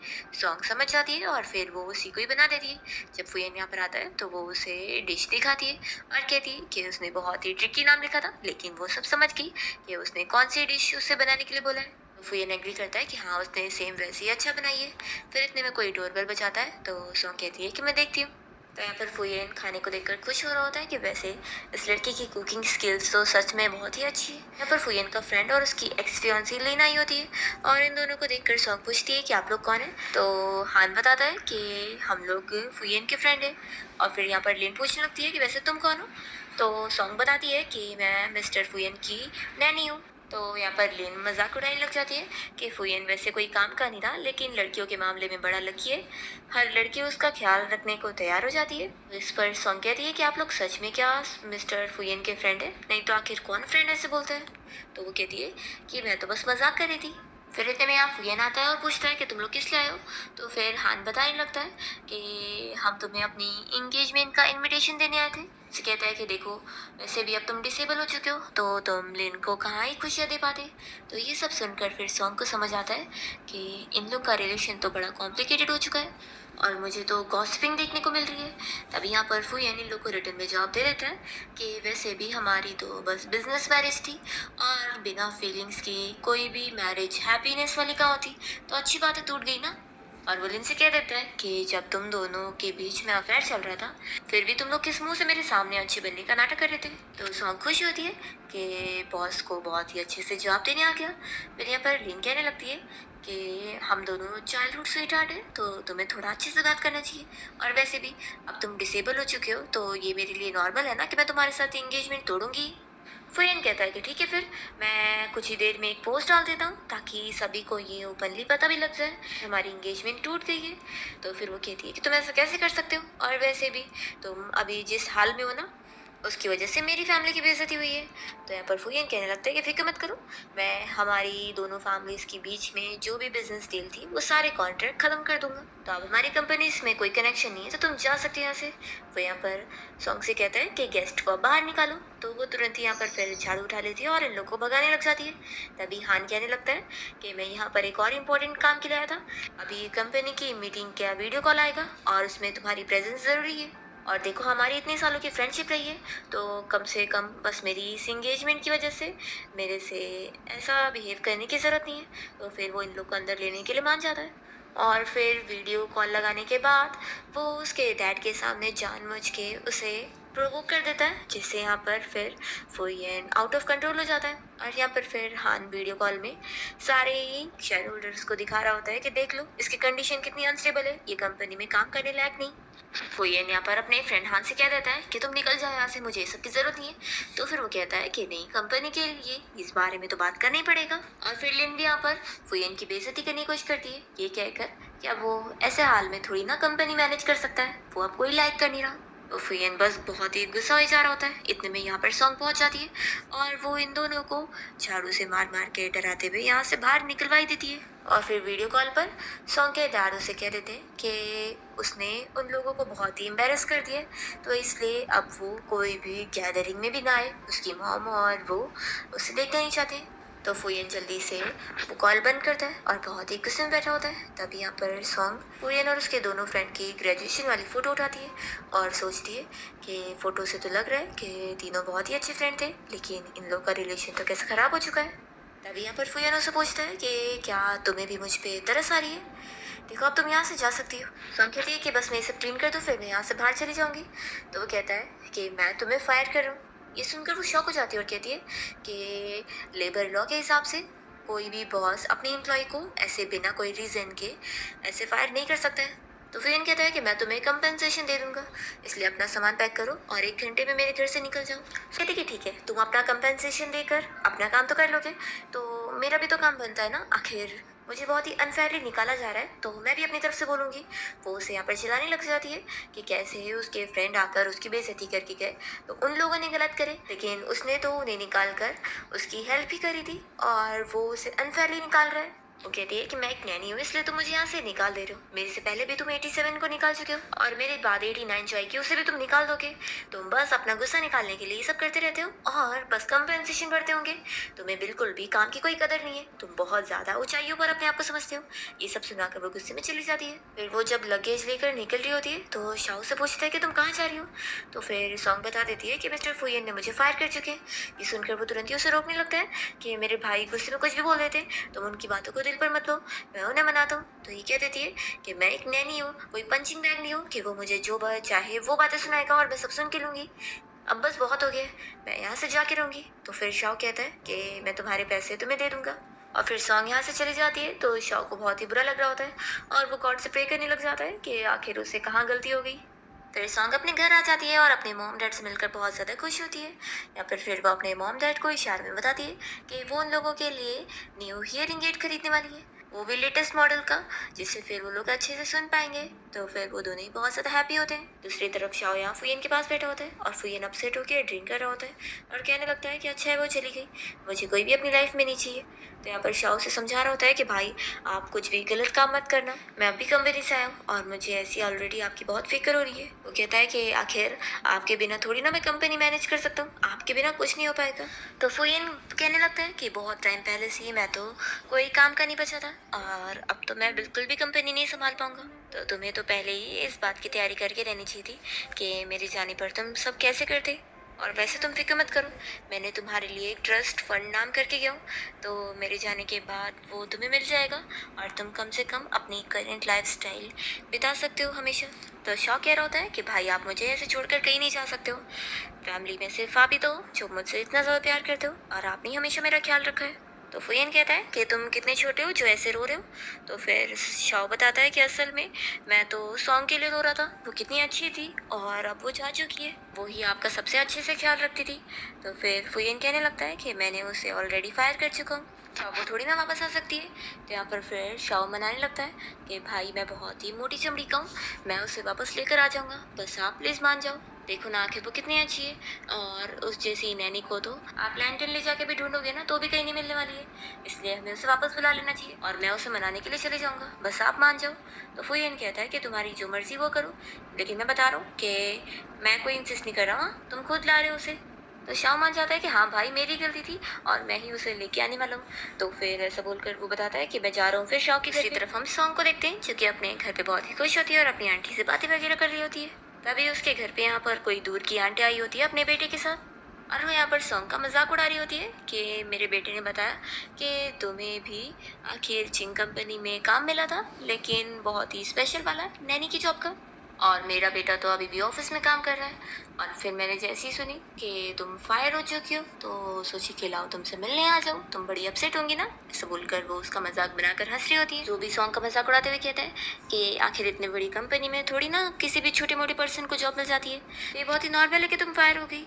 सॉन्ग समझ जाती है, और फिर वो उसी को ही बना देती है। जब फुयन यहाँ पर आता है तो वो उसे डिश दिखाती है और कहती है कि उसने बहुत ही ट्रिकी नाम लिखा था, लेकिन वो सब समझ गई कि उसने कौन सी डिश उससे बनाने के लिए बोला है। तो फुयन एग्री करता है कि हाँ, उसने सेम वैसे ही अच्छा बनाई है। फिर इतने में कोई डोरबेल बजाता है तो सॉन्ग कहती है कि मैं देखती हूँ। तो यहाँ पर फुयन खाने को देखकर खुश हो रहा होता है कि वैसे इस लड़की की कुकिंग स्किल्स तो सच में बहुत ही अच्छी है। यहाँ पर फुयन का फ्रेंड और उसकी एक्स फियांसी लेना आई होती है, और इन दोनों को देखकर सॉन्ग पूछती है कि आप लोग कौन है? तो हान बताता है कि हम लोग फुयन के फ्रेंड हैं। और फिर यहाँ पर लिन पूछने लगती है कि वैसे तुम कौन हो? तो सॉन्ग बताती है कि मैं मिस्टर फुयन की नैनी हूँ। तो यहाँ पर लिन मजाक उड़ाने लग जाती है कि फुयन वैसे कोई काम का नहीं था, लेकिन लड़कियों के मामले में बड़ा लकी है, हर लड़की उसका ख्याल रखने को तैयार हो जाती है। इस पर सॉन्ग कहती है कि आप लोग सच में क्या मिस्टर फुयन के फ्रेंड है? नहीं तो आखिर कौन फ्रेंड ऐसे बोलता है? तो वो कहती है कि मैं तो बस मजाक कर रही थी। फिर इतने में यहाँ फुयन आता है और पूछता है कि तुम लोग किस लिए आए हो? तो फिर हान बताने लगता है कि हम तुम्हें अपनी इंगेजमेंट का इनविटेशन देने आए थे। उसे कहता है कि देखो, वैसे भी अब तुम डिसेबल हो चुके हो तो तुम लिन को कहाँ ही खुशियाँ दे पाते। तो ये सब सुनकर फिर सॉन्ग को समझ आता है कि इन लोग का रिलेशन तो बड़ा कॉम्प्लिकेटेड हो चुका है, और मुझे तो गॉसिपिंग देखने को मिल रही है। तभी यहाँ पर फुयन इन लोग को रिटर्न में जवाब दे देता है कि वैसे भी हमारी तो बस बिजनेस मैरिज थी, और बिना फीलिंग्स की कोई भी मैरिज हैप्पीनेस वाली कहाँ होती, तो अच्छी बातें टूट गई ना। और वो लिन से कह देता है कि जब तुम दोनों के बीच में अफेयर चल रहा था, फिर भी तुम लोग किस मुंह से मेरे सामने अच्छे बनने का नाटक कर रहे थे। तो सॉन्ग खुश होती है कि बॉस को बहुत ही अच्छे से जवाब देने आ गया। फिर यहाँ पर लिन कहने लगती है कि हम दोनों चाइल्डहुड स्वीट हार्ट है, तो तुम्हें थोड़ा अच्छे से बात करना चाहिए, और वैसे भी अब तुम डिसेबल हो चुके हो तो ये मेरे लिए नॉर्मल है ना कि मैं तुम्हारे साथ एंगेजमेंट तोड़ूंगी। फुयन कहता है कि ठीक है, फिर मैं कुछ ही देर में एक पोस्ट डाल देता हूँ ताकि सभी को ये ओपनली पता भी लग जाए कि हमारी एंगेजमेंट टूट गई है। तो फिर वो कहती है कि तुम ऐसा कैसे कर सकते हो, और वैसे भी तुम अभी जिस हाल में हो ना, उसकी वजह से मेरी फैमिली की बेइज्जती हुई है। तो यहाँ पर फूयन कहने लगता है कि फ़िक्र मत करो, मैं हमारी दोनों फैमिलीज़ के बीच में जो भी बिज़नेस डील थी, वो सारे कॉन्ट्रैक्ट ख़त्म कर दूँगा। तो अब हमारी कंपनीज़ में कोई कनेक्शन नहीं है, तो तुम जा सकते हो यहाँ से। वो यहाँ पर सॉन्ग से कहता है कि गेस्ट को अब बाहर निकालो। तो वो तुरंत ही यहाँ पर फिर झाड़ू उठा लेती है और इन लोगों को भगाने लग जाती है। तभी हान कहने लगता है कि मैं यहाँ पर एक और इम्पोर्टेंट काम के लिए आया था। अभी कंपनी की मीटिंग का वीडियो कॉल आएगा और उसमें तुम्हारी प्रेज़ेंस ज़रूरी है। और देखो हमारी इतने सालों की फ्रेंडशिप रही है, तो कम से कम बस मेरी इस एंगेजमेंट की वजह से मेरे से ऐसा बिहेव करने की ज़रूरत नहीं है। तो फिर वो इन लोग को अंदर लेने के लिए मान जाता है। और फिर वीडियो कॉल लगाने के बाद वो उसके डैड के सामने जानबूझ के उसे प्रोवोक कर देता है, जिससे यहाँ पर फिर फुयन आउट ऑफ कंट्रोल हो जाता है। और यहाँ पर फिर हान वीडियो कॉल में सारे शेयर होल्डर्स को दिखा रहा होता है कि देख लो इसकी कंडीशन कितनी अनस्टेबल है, ये कंपनी में काम करने लायक नहीं। फुयन यहाँ पर अपने फ्रेंड हान से कह देता है कि तुम निकल जाओ यहाँ से, मुझे सब की जरूरत नहीं है। तो फिर वो कहता है कि नहीं, कंपनी के लिए इस बारे में तो बात करना ही पड़ेगा। और फिर लिन भी यहाँ पर फुयन की बेइज्जती करने की कोशिश करती है, ये कहकर कि अब वो ऐसे हाल में थोड़ी ना कंपनी मैनेज कर सकता है, वो अब कोई लाइक कर नहीं रहा। तो फुयन बस बहुत ही गुस्सा हो जा रहा होता है। इतने में यहाँ पर सॉन्ग पहुंच जाती है और वो इन दोनों को झाड़ू से मार मार के डराते हुए यहाँ से बाहर निकलवाई देती है। और फिर वीडियो कॉल पर सॉन्ग के डैड उसे कह देते हैं कि उसने उन लोगों को बहुत ही एम्बेरस कर दिया, तो इसलिए अब वो कोई भी गैदरिंग में भी ना आए। उसकी मॉम और वो उसे देखना नहीं चाहते। तो फुयन जल्दी से वो कॉल बंद करता है और बहुत ही गुस्से में बैठा होता है। तभी यहाँ पर सॉन्ग फुयन और उसके दोनों फ्रेंड की ग्रेजुएशन वाली फ़ोटो उठाती है और सोचती है कि फ़ोटो से तो लग रहा है कि तीनों बहुत ही अच्छे फ्रेंड थे, लेकिन इन लोग का रिलेशन तो कैसे ख़राब हो चुका है। तभी यहाँ पर फुयन उससे पूछता है कि क्या तुम्हें भी मुझ पे तरस आ रही है? देखो अब तुम यहाँ से जा सकती हो। सॉन्ग कहती है कि बस मैं ये सब क्लीन कर दूँ, फिर मैं यहाँ से बाहर चली जाऊँगी। तो वो कहता है कि मैं तुम्हें फायर कर रहा हूँ। ये सुनकर वो शॉक हो जाती है और कहती है कि लेबर लॉ के हिसाब से कोई भी बॉस अपने एम्प्लॉय को ऐसे बिना कोई रीज़न के ऐसे फायर नहीं कर सकता है। तो फिर कहता है कि मैं तुम्हें कंपनसेशन दे दूंगा, इसलिए अपना सामान पैक करो और 1 घंटे में मेरे घर से निकल जाओ। कहती कि ठीक है, तुम अपना कंपनसेशन देकर अपना काम तो कर लोगे, तो मेरा भी तो काम बनता है ना। आखिर मुझे बहुत ही अनफेयरली निकाला जा रहा है, तो मैं भी अपनी तरफ से बोलूँगी। वो उसे यहाँ पर चिल्लाने लग जाती है कि कैसे उसके फ्रेंड आकर उसकी बेइज्जती करके गए, तो उन लोगों ने गलत करे, लेकिन उसने तो उन्हें निकाल कर उसकी हेल्प भी करी थी और वो उसे अनफेयरली निकाल रहा है। वो कहती है कि मैं एक नैनी हूँ, इसलिए तुम मुझे यहाँ से निकाल दे रहे हो। मेरे से पहले भी तुम 87 को निकाल चुके हो और मेरे बाद 89 जो आएगी उसे भी तुम निकाल दोगे। तुम बस अपना गुस्सा निकालने के लिए ये सब करते रहते हो और बस कंपनसेशन भरते होंगे। तुम्हें बिल्कुल भी काम की कोई कदर नहीं है, तुम बहुत ज़्यादा ऊंचाइयों पर अपने आप को समझते हो। ये सब सुनाकर वो गुस्से में चली जाती है। फिर वो जब लगेज लेकर निकल रही होती है तो शाओ से पूछता है कि तुम कहाँ जा रही हो। तो फिर सॉन्ग बता देती है कि मिस्टर फुयन ने मुझे फायर कर चुके हैं। ये सुनकर वो तुरंत ही उसे रोकने लगता है कि मेरे भाई गुस्से में कुछ भी बोल देते, तुम उनकी बातों को दिल पर मत लो, मैं उन्हें मनाता हूँ। तो ये कह देती है कि मैं एक नैनी हूँ, कोई पंचिंग बैग नहीं हूँ कि वो मुझे जो बात चाहे वो बातें सुनाएगा और मैं सब सुन के लूँगी। अब बस बहुत हो गया, मैं यहाँ से जाके रहूँगी। तो फिर शाओ कहता है कि मैं तुम्हारे पैसे तुम्हें दे दूँगा। और फिर सॉन्ग यहाँ से चली जाती है। तो शाओ को बहुत ही बुरा लग रहा होता है और वो गॉड से प्रे करने लग जाता है कि आखिर उसे कहाँ गलती हो गई। फिर सॉन्ग अपने घर आ जाती है और अपने मॉम डैड से मिलकर बहुत ज़्यादा खुश होती है। या फिर वो अपने मॉम डैड को इशारे में बताती है कि वो उन लोगों के लिए न्यू हियरिंग एड खरीदने वाली है, वो भी लेटेस्ट मॉडल का, जिससे फिर वो लोग अच्छे से सुन पाएंगे। तो फिर वो दोनों ही बहुत ज़्यादा हैप्पी होते हैं। दूसरी तरफ शाओ यहाँ फुयन के पास बैठा होता है और फुयन अपसेट होकर ड्रिंक कर रहा होता है और कहने लगता है कि अच्छा है वो चली गई, मुझे कोई भी अपनी लाइफ में नहीं चाहिए। तो यहाँ पर शाओ से समझा रहा होता है कि भाई आप कुछ भी गलत काम मत करना, मैं अभी कंपनी से आया हूँ और मुझे ऐसी ऑलरेडी आपकी बहुत फिक्र हो रही है। वो कहता है कि आखिर आपके बिना थोड़ी ना मैं कंपनी मैनेज कर सकता हूँ, आपके बिना कुछ नहीं हो पाएगा। तो फुयन कहने लगता है कि बहुत टाइम पहले से ही मैं तो कोई काम का नहीं बचा था और अब तो मैं बिल्कुल भी कंपनी नहीं संभाल पाऊंगा। तो तुम्हें तो पहले ही इस बात की तैयारी करके रहनी चाहिए थी कि मेरे जाने पर तुम सब कैसे करते। और वैसे तुम फिक्र मत करो, मैंने तुम्हारे लिए एक ट्रस्ट फंड नाम करके गया हूँ, तो मेरे जाने के बाद वो तुम्हें मिल जाएगा और तुम कम से कम अपनी करंट लाइफस्टाइल बिता सकते हो हमेशा। तो शौक कह रहा होता है कि भाई आप मुझे ऐसे छोड़कर कहीं नहीं जा सकते हो, फैमिली में सिर्फ आप ही तो हो जो मुझसे इतना ज़्यादा प्यार करते हो और आपने हमेशा मेरा ख्याल रखा है। तो फुयन कहता है कि तुम कितने छोटे हो जो ऐसे रो रहे हो। तो फिर शाओ बताता है कि असल में मैं तो सॉन्ग के लिए रो रहा था, वो कितनी अच्छी थी और अब वो जा चुकी है, वो ही आपका सबसे अच्छे से ख्याल रखती थी। तो फिर फुयन कहने लगता है कि मैंने उसे ऑलरेडी फायर कर चुका हूँ। शाओ को थोड़ी ना वापस आ सकती है। तो यहाँ पर फिर शाओ मनाने लगता है कि भाई मैं बहुत ही मोटी चमड़ी का हूँ, मैं उसे वापस लेकर आ जाऊँगा, बस आप प्लीज़ मान जाओ। देखो ना आखिर वो कितनी अच्छी है, और उस जैसी नैनी को तो आप लैंटन ले जाके भी ढूंढोगे ना तो भी कहीं नहीं मिलने वाली है, इसलिए हमें उसे वापस बुला लेना चाहिए और मैं उसे मनाने के लिए चले जाऊँगा, बस आप मान जाओ। तो फुयन कहता है कि तुम्हारी जो मर्जी वो करो, लेकिन मैं बता रहा हूँ कि मैं कोई इंसिस्ट नहीं कर रहा हूँ, तुम खुद ला रहे हो उसे। तो शाओ मान जाता है कि हाँ भाई मेरी गलती थी और मैं ही उसे लेके आने वाला हूँ। तो फिर ऐसा बोलकर वो बताता है कि मैं जा रहा हूँ फिर शाओ के घर पे। तरफ हम सॉन्ग को देखते हैं जो कि अपने घर पे बहुत ही खुश होती है और अपनी आंटी से बातें वगैरह कर रही होती है। तभी उसके घर पे यहाँ पर कोई दूर की आंटी आई होती है अपने बेटे के साथ, और वो यहाँ पर सॉन्ग का मजाक उड़ा रही होती है कि मेरे बेटे ने बताया कि तुम्हें भी आखिर चिंग कंपनी में काम मिला था, लेकिन बहुत ही स्पेशल वाला नैनी की जॉब का, और मेरा बेटा तो अभी भी ऑफिस में काम कर रहा है। और फिर मैंने जैसे ही सुनी कि तुम फायर हो चुकी हो तो सोची कि लाओ तुमसे मिलने आ जाओ, तुम बड़ी अपसेट होंगी ना, ऐसा बोलकर वो उसका मजाक बनाकर हंस रही होती है। जो भी सॉन्ग का मजाक उड़ाते हुए कहता है कि आखिर इतने बड़ी कंपनी में थोड़ी ना किसी भी छोटे मोटे पर्सन को जॉब मिल जाती है, तो ये बहुत ही नॉर्मल है कि तुम फायर हो गई।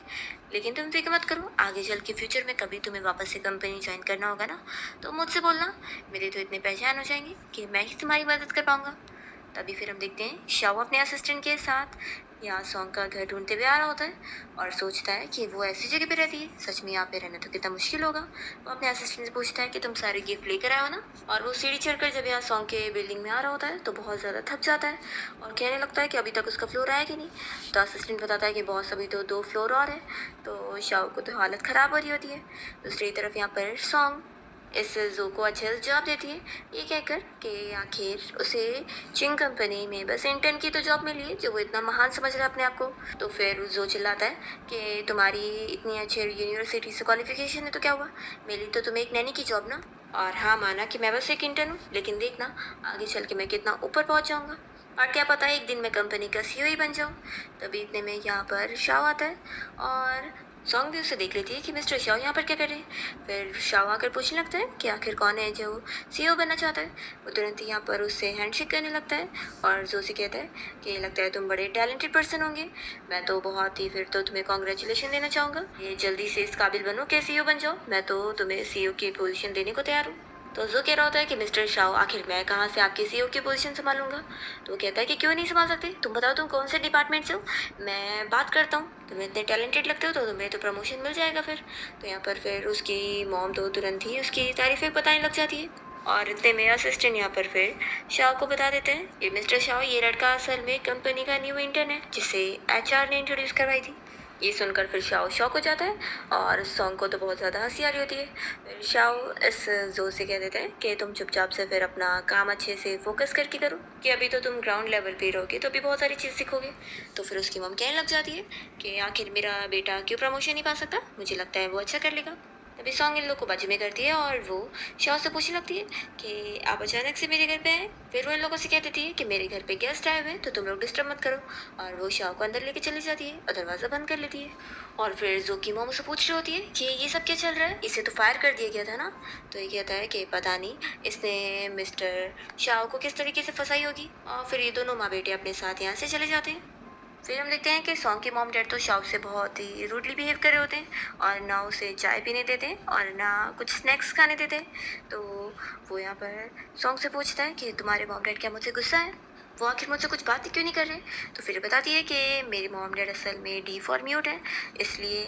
लेकिन तुम फिक्र मत करो, आगे चल के फ्यूचर में कभी तुम्हें वापस से कंपनी ज्वाइन करना होगा ना तो मुझसे बोलना, मेरे तो इतने पहचान हो जाएंगे कि मैं ही तुम्हारी मदद कर पाऊंगा। तभी फिर हम देखते हैं शाओ अपने असिस्टेंट के साथ यहाँ सॉन्ग का घर ढूंढते हुए आ रहा होता है और सोचता है कि वो ऐसी जगह पे रहती है, सच में यहाँ पे रहना तो कितना मुश्किल होगा। वो अपने असिस्टेंट से पूछता है कि तुम सारे गिफ्ट लेकर आए हो ना, और वो सीढ़ी चढ़कर जब यहाँ सॉन्ग के बिल्डिंग में आ रहा होता है तो बहुत ज़्यादा थक जाता है और कहने लगता है कि अभी तक उसका फ्लोर आया कि नहीं। तो असिस्टेंट बताता है कि बॉस अभी तो 2 फ्लोर और है। तो शाओ को तो हालत ख़राब हो रही होती है। दूसरी तरफ यहाँ पर सॉन्ग इस जो को अच्छे से जवाब देती है, ये कहकर कि आखिर उसे चिंग कंपनी में बस इंटर्न की तो जॉब मिली है जो वो इतना महान समझ रहा है अपने आप को। तो फिर जो चिल्लाता है कि तुम्हारी इतनी अच्छी यूनिवर्सिटी से क्वालिफिकेशन है तो क्या हुआ, मिली तो तुम्हें एक नैनी की जॉब ना। और हाँ माना कि मैं बस एक इंटर्न हूँ, लेकिन देखना आगे चल के मैं कितना ऊपर पहुँच जाऊँगा, और क्या पता है एक दिन मैं कंपनी का सीईओ ही बन जाऊँ। तभी इतने में यहाँ पर शाओ आता है और सॉन्ग भी उसे देख लेती है कि मिस्टर शाओ यहाँ पर क्या कर रहे हैं। फिर शाओ आकर पूछने लगता है कि आखिर कौन है जो सीईओ बनना चाहता है। वो तुरंत ही यहाँ पर उससे हैंडशेक करने लगता है और जोशी कहता है कि लगता है तुम बड़े टैलेंटेड पर्सन होंगे, मैं तो बहुत ही फिर तो तुम्हें कॉन्ग्रेचुलेशन देना चाहूँगा, ये जल्दी से इस काबिल बनो कि सीईओ बन जाओ, मैं तो तुम्हें सीईओ की पोजीशन देने को तैयार हूँ। तो जो कह रहा होता है कि मिस्टर शाओ आखिर मैं कहाँ से आपकी सीईओ की पोजीशन संभालूंगा। तो वो कहता है कि क्यों नहीं संभाल सकते, तुम बताओ तुम कौन से डिपार्टमेंट से हो, मैं बात करता हूँ, तुम इतने टैलेंटेड लगते हो तो तुम्हें तो प्रमोशन मिल जाएगा फिर। तो यहाँ पर फिर उसकी मॉम तो तुरंत ही उसकी तारीफें बताने लग जाती है और इतने में असिस्टेंट यहाँ पर फिर शाओ को बता देते हैं ये मिस्टर शाओ ये लड़का असल में कंपनी का न्यू इंटर्न है जिसे एचआर ने इंट्रोड्यूस करवाई थी। ये सुनकर फिर शाओ शॉक हो जाता है और सॉन्ग को तो बहुत ज़्यादा हंसी आ रही होती है। फिर शाओ इस जोर से कह देते हैं कि तुम चुपचाप से फिर अपना काम अच्छे से फोकस करके करो, कि अभी तो तुम ग्राउंड लेवल पे रहोगे तो अभी बहुत सारी चीज़ सीखोगे। तो फिर उसकी मम कहने लग जाती है कि आखिर मेरा बेटा क्यों प्रमोशन नहीं पा सकता, मुझे लगता है वो अच्छा कर लेगा। तभी सॉन्ग इन लोग को बाजू में करती है और वो शाओ से पूछने लगती है कि आप अचानक से मेरे घर पे आए। फिर वो इन लोगों से कह देती है कि मेरे घर पे गेस्ट आए हुए हैं तो तुम लोग डिस्टर्ब मत करो, और वो शाओ को अंदर लेके चली जाती है और दरवाज़ा बंद कर लेती है। और फिर जो की मोम से पूछ रही होती है कि ये सब क्या चल रहा है, इसे तो फायर कर दिया गया था ना। तो ये कहता है कि पता नहीं इसने मिस्टर शाओ को किस तरीके से फंसाई होगी, और फिर ये दोनों माँ बेटे अपने साथ यहाँ से चले जाते हैं। फिर हम देखते हैं कि सॉन्ग के मॉम डैड तो शाओ से बहुत ही रूडली बिहेव कर रहे होते हैं और ना उसे चाय पीने देते हैं और ना कुछ स्नैक्स खाने देते हैं। तो वो यहाँ पर सॉन्ग से पूछता है कि तुम्हारे मॉम डैड क्या मुझसे गुस्सा है, वो आखिर मुझसे कुछ बात ही क्यों नहीं कर रहे। तो फिर बताती है कि मेरे मॉम डैड असल में डीफ और म्यूट है, इसलिए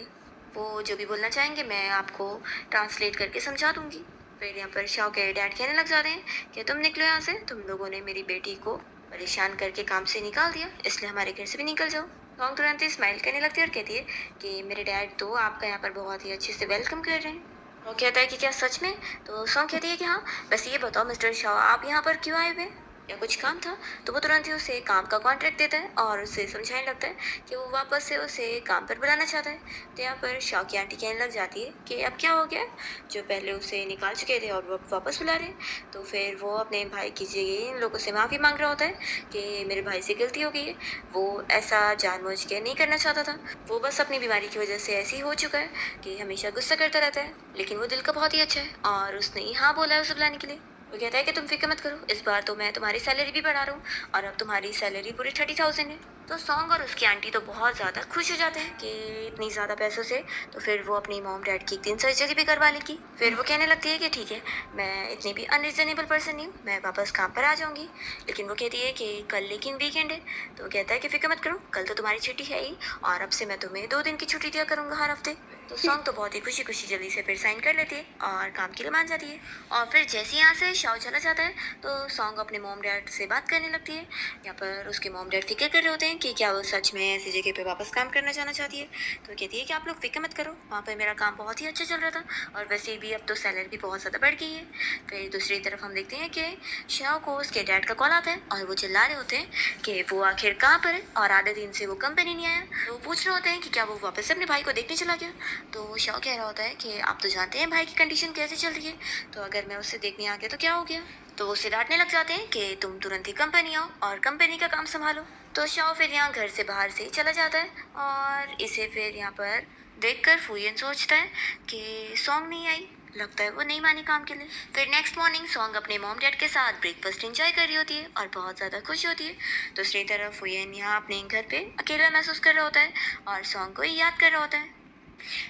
वो जो भी बोलना चाहेंगे मैं आपको ट्रांसलेट करके समझा दूंगी। फिर यहाँ पर शाओ के डैड कहने लग जाते हैं कि तुम निकलो यहाँ से, तुम लोगों ने मेरी बेटी को परेशान करके काम से निकाल दिया, इसलिए हमारे घर से भी निकल जाओ। सॉन्ग तुरंत ही स्माइल करने लगती है और कहती है कि मेरे डैड तो आपका यहाँ पर बहुत ही अच्छे से वेलकम कर रहे हैं। वो कहता है कि क्या सच में। तो सॉन्ग कहती है कि हाँ, वैसे ये बताओ मिस्टर शाह आप यहाँ पर क्यों आए हुए हैं, या कुछ काम था। तो वो तुरंत ही उसे काम का कॉन्ट्रैक्ट देता है और उसे समझाने लगता है कि वो वापस से उसे काम पर बुलाना चाहता है। तो यहाँ पर शाह की आंटी कहने लग जाती है कि अब क्या हो गया, जो पहले उसे निकाल चुके थे और वो अब वापस बुला रहे हैं। तो फिर वो अपने भाई की जगह इन लोगों से माफ़ी मांग रहा होता है कि मेरे भाई से गलती हो गई है, वो ऐसा जानबूझ के नहीं करना चाहता था, वो बस अपनी बीमारी की वजह से ऐसे ही हो चुका है कि हमेशा गुस्सा करता रहता है, लेकिन वो दिल का बहुत ही अच्छा है और उसने ही हाँ बोला है उसे बुलाने के लिए। वो कहता है कि तुम फिक्र मत करो, इस बार तो मैं तुम्हारी सैलरी भी बढ़ा रहा हूँ और अब तुम्हारी सैलरी पूरी 30,000 है। तो सॉन्ग और उसकी आंटी तो बहुत ज़्यादा खुश हो जाते हैं कि इतनी ज़्यादा पैसों से तो फिर वो अपनी मॉम डैड की 3 सर्जरी भी करवा लेगी। फिर वो कहने लगती है कि ठीक है, मैं इतनी भी अनरीज़नेबल पर्सन नहीं हूँ, मैं वापस काम पर आ जाऊँगी। लेकिन वो कहती है कि कल लेकिन वीकेंड है। तो वो कहता है कि फ़िक्र मत करो, कल तो तुम्हारी छुट्टी है ही और अब से मैं तुम्हें 2 दिन की छुट्टी दिया करूँगा हर हफ़्ते। तो सॉन्ग तो बहुत ही खुशी-खुशी जल्दी से फिर साइन कर लेती है और काम के लिए मान जाती है। और फिर जैसे ही यहाँ से शाओ चला जाता है, तो सॉन्ग अपने मॉम डैड से बात करने लगती है। यहाँ पर उसके मॉम डैड फ़िक्र कर रहे होते हैं कि क्या वो सच में ऐसी जगह पे वापस काम करना चाहना चाहती है। तो वो कहती है कि आप लोग फ़िक्र मत करो, वहाँ पर मेरा काम बहुत ही अच्छा चल रहा था और वैसे भी अब तो सैलरी भी बहुत ज़्यादा बढ़ गई है। फिर दूसरी तरफ हम देखते हैं कि शाओ को उसके डैड का कॉल आता है और वो चिल्ला रहे होते हैं कि वो आखिर कहाँ पर है और आधे दिन से वो कंपनी नहीं आया। तो वो पूछ रहे होते हैं कि क्या वो वापस से अपने भाई को देखने चला गया। तो शाओ कह रहा होता है कि आप तो जानते हैं भाई की कंडीशन कैसे चल रही है, तो अगर मैं उससे देखने आ गया तो क्या हो गया। तो वो उसे डांटने लग जाते हैं कि तुम तुरंत ही कंपनी आओ और कंपनी का काम संभालो। तो शाओ फिर यहाँ घर से बाहर से चला जाता है और इसे फिर यहाँ पर देखकर फुयन सोचता है कि सॉन्ग नहीं आई, लगता है वो नहीं मानी काम के लिए। फिर नेक्स्ट मॉर्निंग सॉन्ग अपने मॉम डैड के साथ ब्रेकफास्ट एंजॉय कर रही होती है और बहुत ज़्यादा खुश होती है। दूसरी तरफ फुयन यहाँ अपने घर पे अकेला महसूस कर रहा होता है और सॉन्ग को ही याद कर रहा होता है।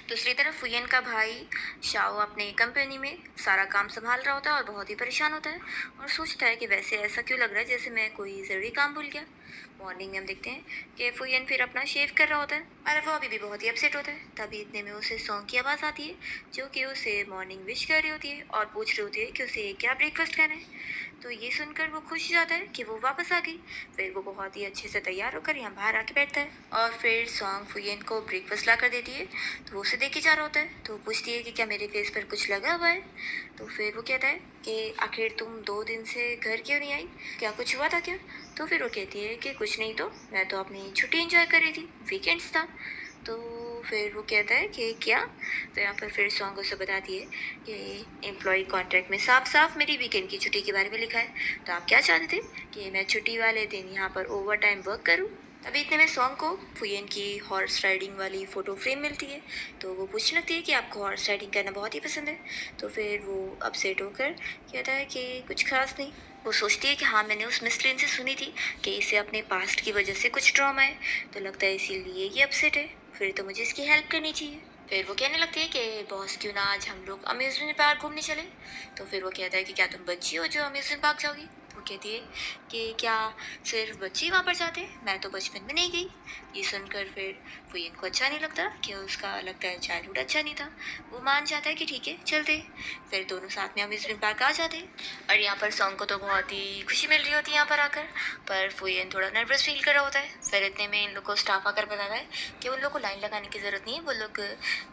दूसरी तरफ फुयन का भाई शाओ अपने कंपनी में सारा काम संभाल रहा होता है और बहुत ही परेशान होता है और सोचता है कि वैसे ऐसा क्यों लग रहा है जैसे मैं कोई ज़रूरी काम भूल गया। मॉर्निंग में हम देखते हैं कि फुयन फिर अपना शेव कर रहा होता है और वो अभी भी बहुत ही अपसेट होता है। तभी इतने में उसे सॉन्ग की आवाज़ आती है जो कि उसे मॉर्निंग विश कर रही होती है और पूछ रही होती है कि उसे क्या ब्रेकफास्ट करना है। तो ये सुनकर वो खुश हो जाता है कि वो वापस आ गई। फिर वो बहुत ही अच्छे से तैयार होकर यहाँ बाहर आके बैठता है और फिर सॉन्ग फुयन को ब्रेकफास्ट ला कर देती है। तो वो उसे देखे जा रहा होता है तो वो पूछती है कि क्या मेरे फेस पर कुछ लगा हुआ है। तो फिर वो कहता है कि आखिर तुम 2 दिन से घर क्यों नहीं आई, क्या कुछ हुआ था क्या। तो फिर वो कहती है कि कुछ नहीं, तो मैं तो अपनी छुट्टी एंजॉय कर रही थी, वीकेंड्स था। तो फिर वो कहता है कि क्या। तो यहाँ पर फिर सॉन्ग उसे बताती है कि एम्प्लॉय कॉन्ट्रैक्ट में साफ साफ मेरी वीकेंड की छुट्टी के बारे में लिखा है, तो आप क्या चाहते थे कि मैं छुट्टी वाले दिन यहाँ पर ओवर टाइम वर्क करूँ। अभी इतने में सॉन्ग को फुयन की हॉर्स राइडिंग वाली फ़ोटो फ्रेम मिलती है। तो वो पूछने लगती है कि आपको हॉर्स राइडिंग करना बहुत ही पसंद है। तो फिर वो अपसेट होकर कहता है कि कुछ खास नहीं। वो सोचती है कि हाँ, मैंने उस मिस लिन से सुनी थी कि इसे अपने पास्ट की वजह से कुछ ट्रॉमा है, तो लगता है इसीलिए ये अपसेट है, फिर तो मुझे इसकी हेल्प करनी चाहिए। फिर वो कहने लगती है कि बॉस क्यों ना आज हम लोग अम्यूजमेंट पार्क घूमने चले। तो फिर वो कहता है कि क्या तुम बच्ची हो जो अम्यूजमेंट पार्क जाओगी। वो कहती है कि क्या सिर्फ बच्चे ही वहाँ पर जाते हैं, मैं तो बचपन में नहीं गई। ये सुनकर फिर फुयन को अच्छा नहीं लगता कि उसका लगता है चाइल्डहुड अच्छा नहीं था। वो मान जाता है कि ठीक है चलते। फिर दोनों साथ में अम्यूजमेंट पार्क आ जाते हैं और यहाँ पर सॉन्ग को तो बहुत ही खुशी मिल रही होती है यहाँ पर आकर। पर फुयन थोड़ा नर्वस फील कर रहा होता है। फिर इतने में इन लोग को स्टाफ आकर बताता है कि उन लोग को लाइन लगाने की ज़रूरत नहीं है, वो लोग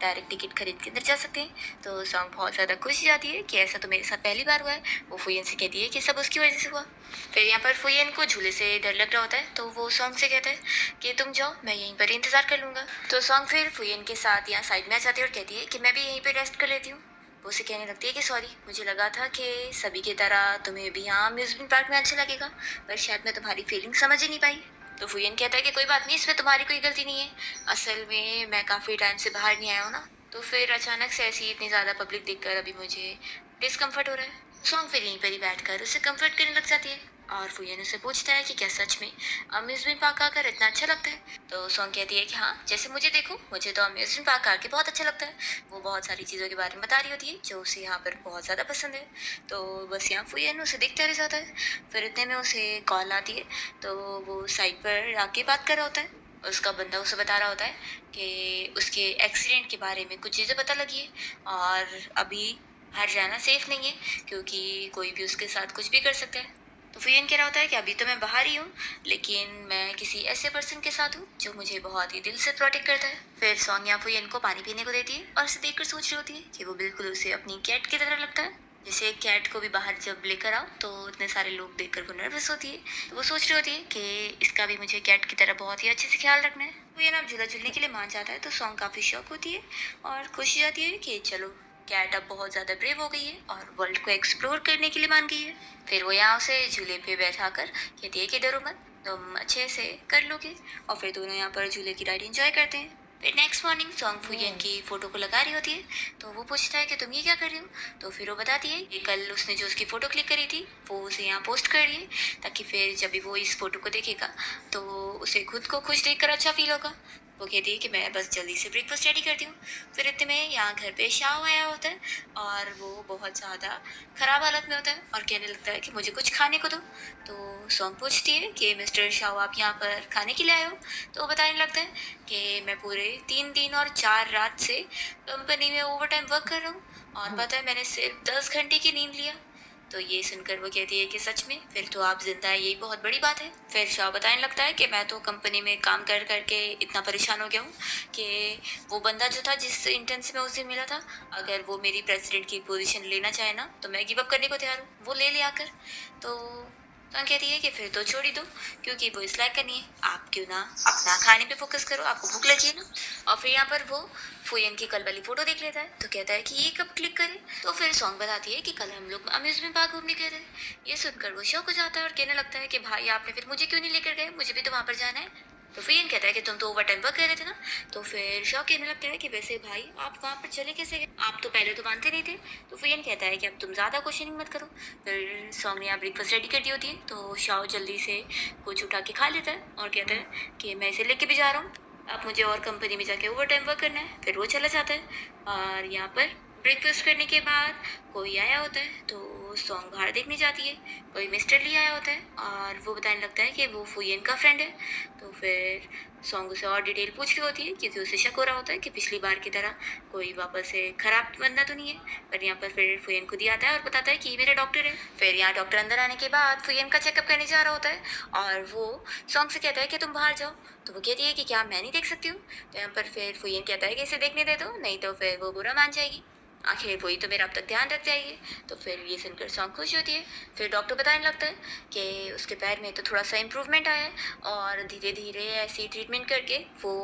डायरेक्ट टिकट खरीद के अंदर जा सकते हैं। तो सॉन्ग बहुत ज़्यादा खुश हो जाती है कि ऐसा तो मेरे साथ पहली बार हुआ है। वो फुयन से कहती है कि सब उसकी वजह से हुआ। फिर यहाँ पर फुयन को झूले से डर लग रहा होता है तो वो सॉन्ग से कहता है कि तुम जाओ, मैं यहीं पर इंतज़ार कर लूँगा। तो सॉन्ग फिर फुयन के साथ यहाँ साइड में आ जाती है और कहती है कि मैं भी यहीं पर रेस्ट कर लेती हूँ। वो उसे कहने लगती है कि सॉरी, मुझे लगा था कि सभी की तरह तुम्हें भी यहाँ अम्यूजमेंट पार्क में अच्छा लगेगा, पर शायद मैं तुम्हारी फीलिंग समझ ही नहीं पाई। तो फुयन कहता है कि कोई बात नहीं, इसमें तुम्हारी कोई गलती नहीं है, असल में मैं काफ़ी टाइम से बाहर नहीं आया हूँ ना, तो फिर अचानक से ऐसी इतनी ज़्यादा पब्लिक देखकर अभी मुझे डिस्कम्फर्ट हो रहा है। सॉन्ग फिर यहीं पर ही बैठकर उसे कंफर्ट करने लग जाती है और फुयन उससे पूछता है कि क्या सच में अम्यूजमेंट पार्क आकर इतना अच्छा लगता है। तो सॉन्ग कहती है कि हाँ, जैसे मुझे देखो, मुझे तो अम्यूजमेंट पार्क आके बहुत अच्छा लगता है। वो बहुत सारी चीज़ों के बारे में बता रही होती है जो उसे यहाँ पर बहुत ज़्यादा पसंद है। तो बस यहाँ फुयन उसे देखता रह जाता है। फिर इतने में उसे कॉल आती है तो वो साइड पर आके बात कर रहा होता है। उसका बंदा उसे बता रहा होता है कि उसके एक्सीडेंट के बारे में कुछ चीज़ें पता लगी है और अभी बाहर जाना सेफ नहीं है क्योंकि कोई भी उसके साथ कुछ भी कर सकता है। तो फुयन कह रहा होता है कि अभी तो मैं बाहर ही हूँ, लेकिन मैं किसी ऐसे पर्सन के साथ हूँ जो मुझे बहुत ही दिल से प्रोटेक्ट करता है। फिर सोनिया फुयन को पानी पीने को देती है और उसे देखकर सोच रही होती है कि वो बिल्कुल उसे अपनी कैट की तरह लगता है। जैसे एक कैट को भी बाहर जब लेकर आओ तो इतने सारे लोग देखकर वो नर्वस होती है, तो वो सोच रही होती है कि इसका भी मुझे कैट की तरह बहुत ही अच्छे से ख्याल रखना है। फुयन अब झूला झूलने के लिए मान जाता है तो सॉन्ग काफ़ी शौक होती है और खुश हो जाती है कि चलो, कैट अब बहुत ज़्यादा ब्रेव हो गई है और वर्ल्ड को एक्सप्लोर करने के लिए मान गई है। फिर वो यहाँ उसे झूले पे बैठा कर कहती है कि डरो मत, तुम अच्छे से कर लोगे। और फिर दोनों यहाँ पर झूले की राइड एंजॉय करते हैं। फिर नेक्स्ट मॉर्निंग सॉन्ग फुयन ओह! की फोटो को लगा रही होती है। तो वो पूछता है कि तुम ये क्या कर रही हो। तो फिर वो बताती है कि कल उसने जो उसकी फ़ोटो क्लिक करी थी वो उसे यहाँ पोस्ट कर रही है, ताकि फिर जब भी वो इस फ़ोटो को देखेगा तो उसे खुद को खुश देखकर अच्छा फील होगा। वो कहती है कि मैं बस जल्दी से ब्रेकफास्ट रेडी करती हूँ। फिर इतने में यहाँ घर पे शाओ आया होता है और वो बहुत ज़्यादा ख़राब हालत में होता है और कहने लगता है कि मुझे कुछ खाने को दो। तो सॉन्ग पूछती है कि मिस्टर शाओ आप यहाँ पर खाने के लिए आए हो। तो वो बताने लगता है कि मैं पूरे 3 दिन और 4 रात से कंपनी में ओवरटाइम वर्क कर रहा हूँ और ओह! पता है मैंने सिर्फ 10 घंटे की नींद लिया। तो ये सुनकर वो कहती है कि सच में फिर तो आप जिंदा है, यही बहुत बड़ी बात है। फिर शाह बताने लगता है कि मैं तो कंपनी में काम कर करके इतना परेशान हो गया हूँ कि वो बंदा जो था जिस इंटर्न से मैं उस दिन मिला था, अगर वो मेरी प्रेसिडेंट की पोजीशन लेना चाहे ना तो मैं गिव अप करने को तैयार हूँ, वो ले लिया कर। तो कहती है कि फिर तो छोड़ ही दो, क्योंकि वो इस लायक करनी है। आप क्यों ना अपना खाने पे फोकस करो, आपको भूख लगी है ना। और फिर यहाँ पर वो फुयन की कल वाली फोटो देख लेता है तो कहता है कि ये कब क्लिक करें। तो फिर सॉन्ग बताती है कि कल हम लोग अम्यूजमेंट पार्क घूमने गए थे। ये सुनकर वो शौक हो जाता है और कहने लगता है कि भाई आपने फिर मुझे क्यों नहीं लेकर गए, मुझे भी तो वहाँ पर जाना है। तो फिर कहता है कि तुम तो ओवर टाइम वर्क कर रहे थे ना। तो फिर शौक कहने लगता है कि वैसे भाई आप वहाँ पर चले कैसे गए, आप तो पहले तो मानते नहीं थे। तो फिर कहता है कि अब तुम ज़्यादा क्वेश्चनिंग मत करो। फिर सॉन्ग ने यहाँ ब्रेकफास्ट रेडी कर दी होती है तो शाओ जल्दी से कुछ उठा के खा लेता है और कहता है कि मैं इसे लेके भी जा रहा हूँ, अब मुझे और कंपनी में जाके ओवर टाइम वर्क करना है। फिर वो चला जाता है और यहाँ पर ब्रेकफास्ट करने के बाद कोई आया होता है तो सॉन्ग बाहर देखने जाती है। कोई मिस्टर ली आया होता है और वो बताने लगता है कि वो फुयन का फ्रेंड है। तो फिर सॉन्ग उसे और डिटेल पूछ रही होती है क्योंकि उसे शक हो रहा होता है कि पिछली बार की तरह कोई वापस से खराब बंदा तो नहीं है। पर यहाँ पर फिर फुयन खुद ही आता है और बताता है कि ये मेरे डॉक्टर है। फिर यहाँ डॉक्टर अंदर आने के बाद फुयन का चेकअप करने जा रहा होता है और वो सॉन्ग से कहता है कि तुम बाहर जाओ। तो वो कहती है कि क्या मैं नहीं देख सकती हूँ। तो यहाँ पर फिर फुयन कहता है कि इसे देखने दे दो, नहीं तो फिर वो बुरा मान जाएगी, आखिर वही तो मेरा अब तक ध्यान रख जाएगी। तो फिर ये सुनकर सॉन्ग खुश होती है। फिर डॉक्टर बताने लगता है कि उसके पैर में तो थोड़ा सा इम्प्रूवमेंट आया है और धीरे धीरे ऐसी ट्रीटमेंट करके वो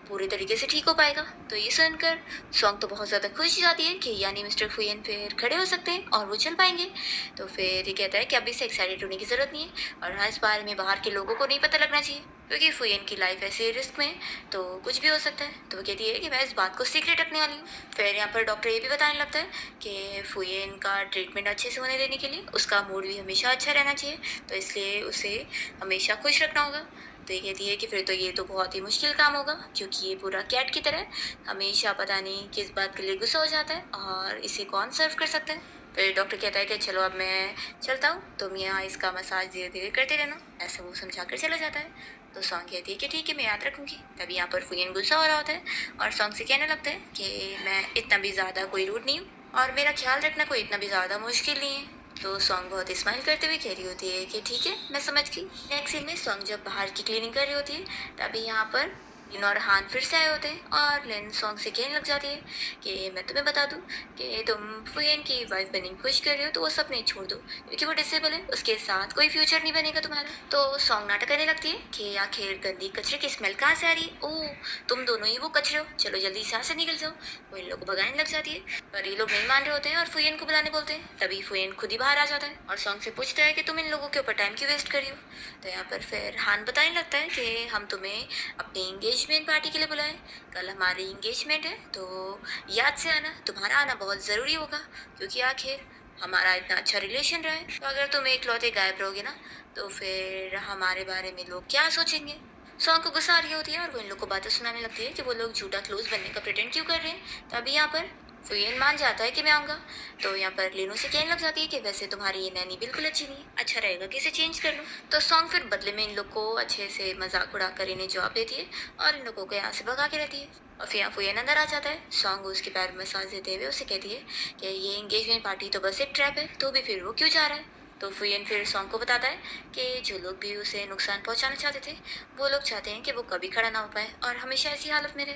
पूरे तरीके से ठीक हो पाएगा। तो ये सुनकर सॉन्ग तो बहुत ज़्यादा खुश हो जाती है कि यानी मिस्टर फुयन फिर खड़े हो सकते हैं और वो चल पाएंगे। तो फिर ये कहता है कि अभी से एक्साइटेड होने की ज़रूरत नहीं है और हाँ, इस बारे में बाहर के लोगों को नहीं पता लगना चाहिए, क्योंकि फुयन की लाइफ ऐसे रिस्क में है, तो कुछ भी हो सकता है। तो वो कहती है कि मैं इस बात को सीक्रेट रखने वाली हूँ। फिर यहाँ पर डॉक्टर ये भी बताने लगता है कि फुयन का ट्रीटमेंट अच्छे से होने देने के लिए उसका मूड भी हमेशा अच्छा रहना चाहिए, तो इसलिए उसे हमेशा खुश रखना होगा। तो ये कहती है कि फिर तो ये तो बहुत ही मुश्किल काम होगा, क्योंकि ये पूरा कैट की तरह हमेशा पता नहीं किस बात के लिए गुस्सा हो जाता है और इसे कौन सर्व कर सकता है। फिर डॉक्टर कहता है कि चलो अब मैं चलता हूँ, तुम यहाँ इसका मसाज धीरे धीरे करते रहना, ऐसा वो समझा कर चला जाता है। तो सॉन्ग कहती है कि ठीक है मैं याद रखूंगी। तभी यहाँ पर फुयन गुस्सा हो रहा होता है और सॉन्ग से कहने लगता है कि मैं इतना भी ज़्यादा कोई रूड नहीं हूँ और मेरा ख्याल रखना कोई इतना भी ज़्यादा मुश्किल नहीं है। तो सॉन्ग बहुत स्माइल करते हुए कह रही होती है कि ठीक है मैं समझ गई। नेक्स्ट सीन में सॉन्ग जब बाहर की क्लीनिंग कर रही होती है तभी यहाँ पर लिन और हान फिर से आए होते हैं और लिन सॉन्ग से कहने लग जाती है कि मैं तुम्हें बता दूं कि तुम फुयन की वाइफ बनने की कोशिश कर रही हो तो वो सब नहीं छोड़ दो, क्योंकि वो डिसेबल है, उसके साथ कोई फ्यूचर नहीं बनेगा तुम्हारा। तो सॉन्ग नाटक करने लगती है कि आखिर गंदी कचरे की स्मेल कहाँ से आ रही है, ओह तुम दोनों ही वो कचरे हो, चलो जल्दी से यहाँ से निकल जाओ। वो इन लोग को भगाने लग जाती है पर ये लोग नहीं मान रहे होते हैं और फुयन को बुलाने बोलते हैं। तभी फुयन खुद ही बाहर आ जाता है और सॉन्ग से पूछता है कि तुम इन लोगों के ऊपर टाइम क्यों वेस्ट कर रही हो। तो यहाँ पर फिर हान बताने लगता है कि हम तुम्हें अपनी एंगेजमेंट पार्टी के लिए बुलाए, कल हमारी एंगेजमेंट है, तो याद से आना, तुम्हारा आना बहुत ज़रूरी होगा, क्योंकि आखिर हमारा इतना अच्छा रिलेशन रहा है। तो अगर तुम इकलौते गायब रहोगे ना तो फिर हमारे बारे में लोग क्या सोचेंगे। सॉन्ग को गुस्सा आ रही होती है और वो इन लोग को बातें सुनाने लगती है कि वो लोग झूठा क्लोज बनने का प्रिटेंड क्यों कर रहे हैं। तभी यहाँ पर फुयन मान जाता है कि मैं आऊँगा। तो यहाँ पर लिनो से कहने लग जाती है कि वैसे तुम्हारी ये नैनी बिल्कुल अच्छी नहीं है, अच्छा रहेगा कि इसे चेंज कर लो। तो सॉन्ग फिर बदले में इन लोग को अच्छे से मजाक उड़ाकर इन्हें जवाब देती है और इन लोगों को यहाँ से भगा के रहती है। और फिर यहाँ फुयन अंदर आ जाता है। सॉन्ग उसके पैर में मसाज देते हुए उसे कहती है कि ये एंगेजमेंट पार्टी तो बस एक ट्रैप है, तो भी फिर वो क्यों जा रहा है। तो फुयन फिर सॉन्ग को बताता है कि जो लोग भी उसे नुकसान पहुंचाना चाहते थे वो लोग चाहते हैं कि वो कभी खड़ा ना हो पाए और हमेशा ऐसी हालत में रहे।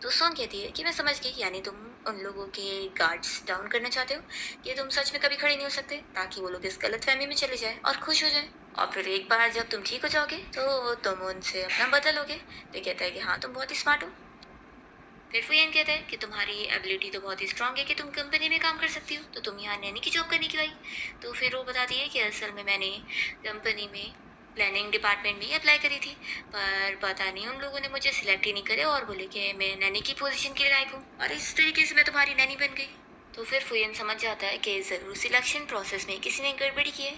तो सॉन्ग कहती है कि मैं समझ गई, यानी तुम उन लोगों के गार्ड्स डाउन करना चाहते हो कि तुम सच में कभी खड़े नहीं हो सकते, ताकि वो लोग इस गलत फहमी में चले जाए और खुश हो जाए और फिर एक बार जब तुम ठीक हो जाओगे तो तुम उनसे अपना बदला लोगे। तो कहता है कि हाँ तुम बहुत ही स्मार्ट हो। फिर फुयन कहता है कि तुम्हारी एबिलिटी तो बहुत ही स्ट्रांग है कि तुम कंपनी में काम कर सकती हो, तो तुम यहाँ नैनी की जॉब करने क्यों आई। तो फिर वो बताती है कि असल में मैंने कंपनी में प्लानिंग डिपार्टमेंट में ही अप्लाई करी थी, पर पता नहीं उन लोगों ने मुझे सिलेक्ट ही नहीं करे और बोले कि मैं नैनी की पोजीशन के लिए लायक हूँ, और इस तरीके से मैं तुम्हारी नैनी बन गई। तो फिर फुयन समझ जाता है कि ज़रूर सिलेक्शन प्रोसेस में किसी ने गड़बड़ी की है।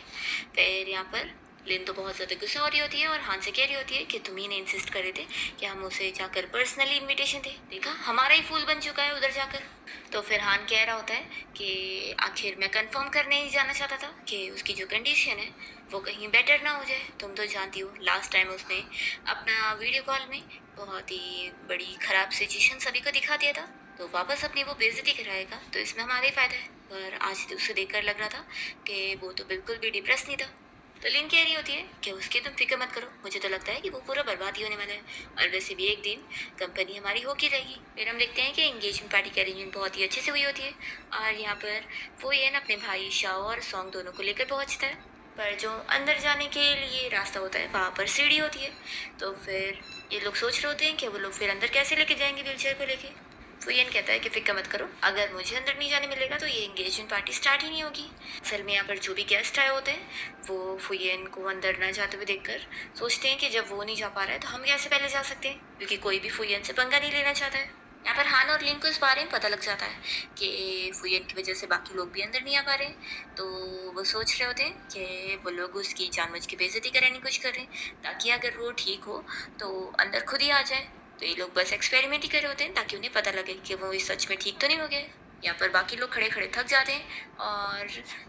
फिर यहाँ पर लिन तो बहुत ज़्यादा गुस्सा हो रही होती है और हान से कह रही होती है कि तुम ही ने इंसिस्ट करे थे कि हम उसे जाकर पर्सनली इनविटेशन दे, देखा हमारा ही फूल बन चुका है उधर जाकर। तो फिर हान कह रहा होता है कि आखिर मैं कंफर्म करने ही जाना चाहता था कि उसकी जो कंडीशन है वो कहीं बेटर ना हो जाए। तुम तो जानती हो लास्ट टाइम उसने अपना वीडियो कॉल में बहुत ही बड़ी ख़राब सिचुएशन सभी को दिखा दिया था, तो वापस अपनी वो बेइज्जती कराएगा तो इसमें हमारा ही फ़ायदा है। पर आज तो उसे देखकर लग रहा था कि वो तो बिल्कुल भी डिप्रेस नहीं था। तो लिन कह रही होती है कि उसकी तुम फिक्र मत करो, मुझे तो लगता है कि वो पूरा बर्बाद ही होने वाला है, और वैसे भी एक दिन कंपनी हमारी होके रहेगी। फिर हम देखते हैं कि एंगेजमेंट पार्टी की अरेंजमेंट बहुत ही अच्छे से हुई होती है, और यहाँ पर वो ये अपने भाई शाओ और सॉन्ग दोनों को लेकर पहुँचता है। पर जो अंदर जाने के लिए रास्ता होता है वहाँ पर सीढ़ी होती है। तो फिर ये लोग सोच रहे होते हैं कि वो लोग फिर अंदर कैसे लेके जाएंगे व्हीलचेयर को लेके। फुयन कहता है कि फिक्र मत करो, अगर मुझे अंदर नहीं जाने मिलेगा तो ये एंगेजमेंट पार्टी स्टार्ट ही नहीं होगी। असल में यहाँ पर जो भी गेस्ट आए होते हैं वो फुयन को अंदर ना जाते हुए देखकर सोचते हैं कि जब वो नहीं जा पा रहा है तो हम कैसे पहले जा सकते हैं, क्योंकि कोई भी फुयन से पंगा नहीं लेना चाहता है। यहाँ पर हान और लिन को इस बारे में पता लग जाता है कि फुयन की वजह से बाकी लोग भी अंदर नहीं आ पा रहे, तो वो सोच रहे होते हैं कि वो लोग उसकी जानबूझ की बेइज्जती कराने की कोशिश कर रहे हैं ताकि अगर वो ठीक हो तो अंदर खुद ही आ जाए। तो ये लोग बस एक्सपेरिमेंट ही कर रहे होते हैं ताकि उन्हें पता लगे कि वो इस सच में ठीक तो नहीं हो गए। यहाँ पर बाकी लोग खड़े खड़े थक जाते हैं और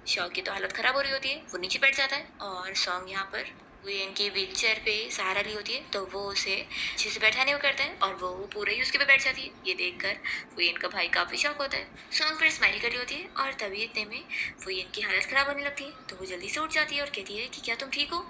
शॉ की तो हालत ख़राब हो रही होती है, वो नीचे बैठ जाता है और सॉन्ग यहाँ पर वेन की व्हील चेयर पे सहारा ली होती है, तो वो उसे अच्छे से बैठाने को करता है और वो पूरे ही उसके पे बैठ जाती है। ये देखकर वेन का भाई काफ़ी शौक होता है। सॉन्ग फिर स्माइल कर रही होती है और तभी इतने में फुयन की हालत ख़राब होने लगती है, तो वो जल्दी से उठ जाती है और कहती है कि क्या तुम ठीक हो।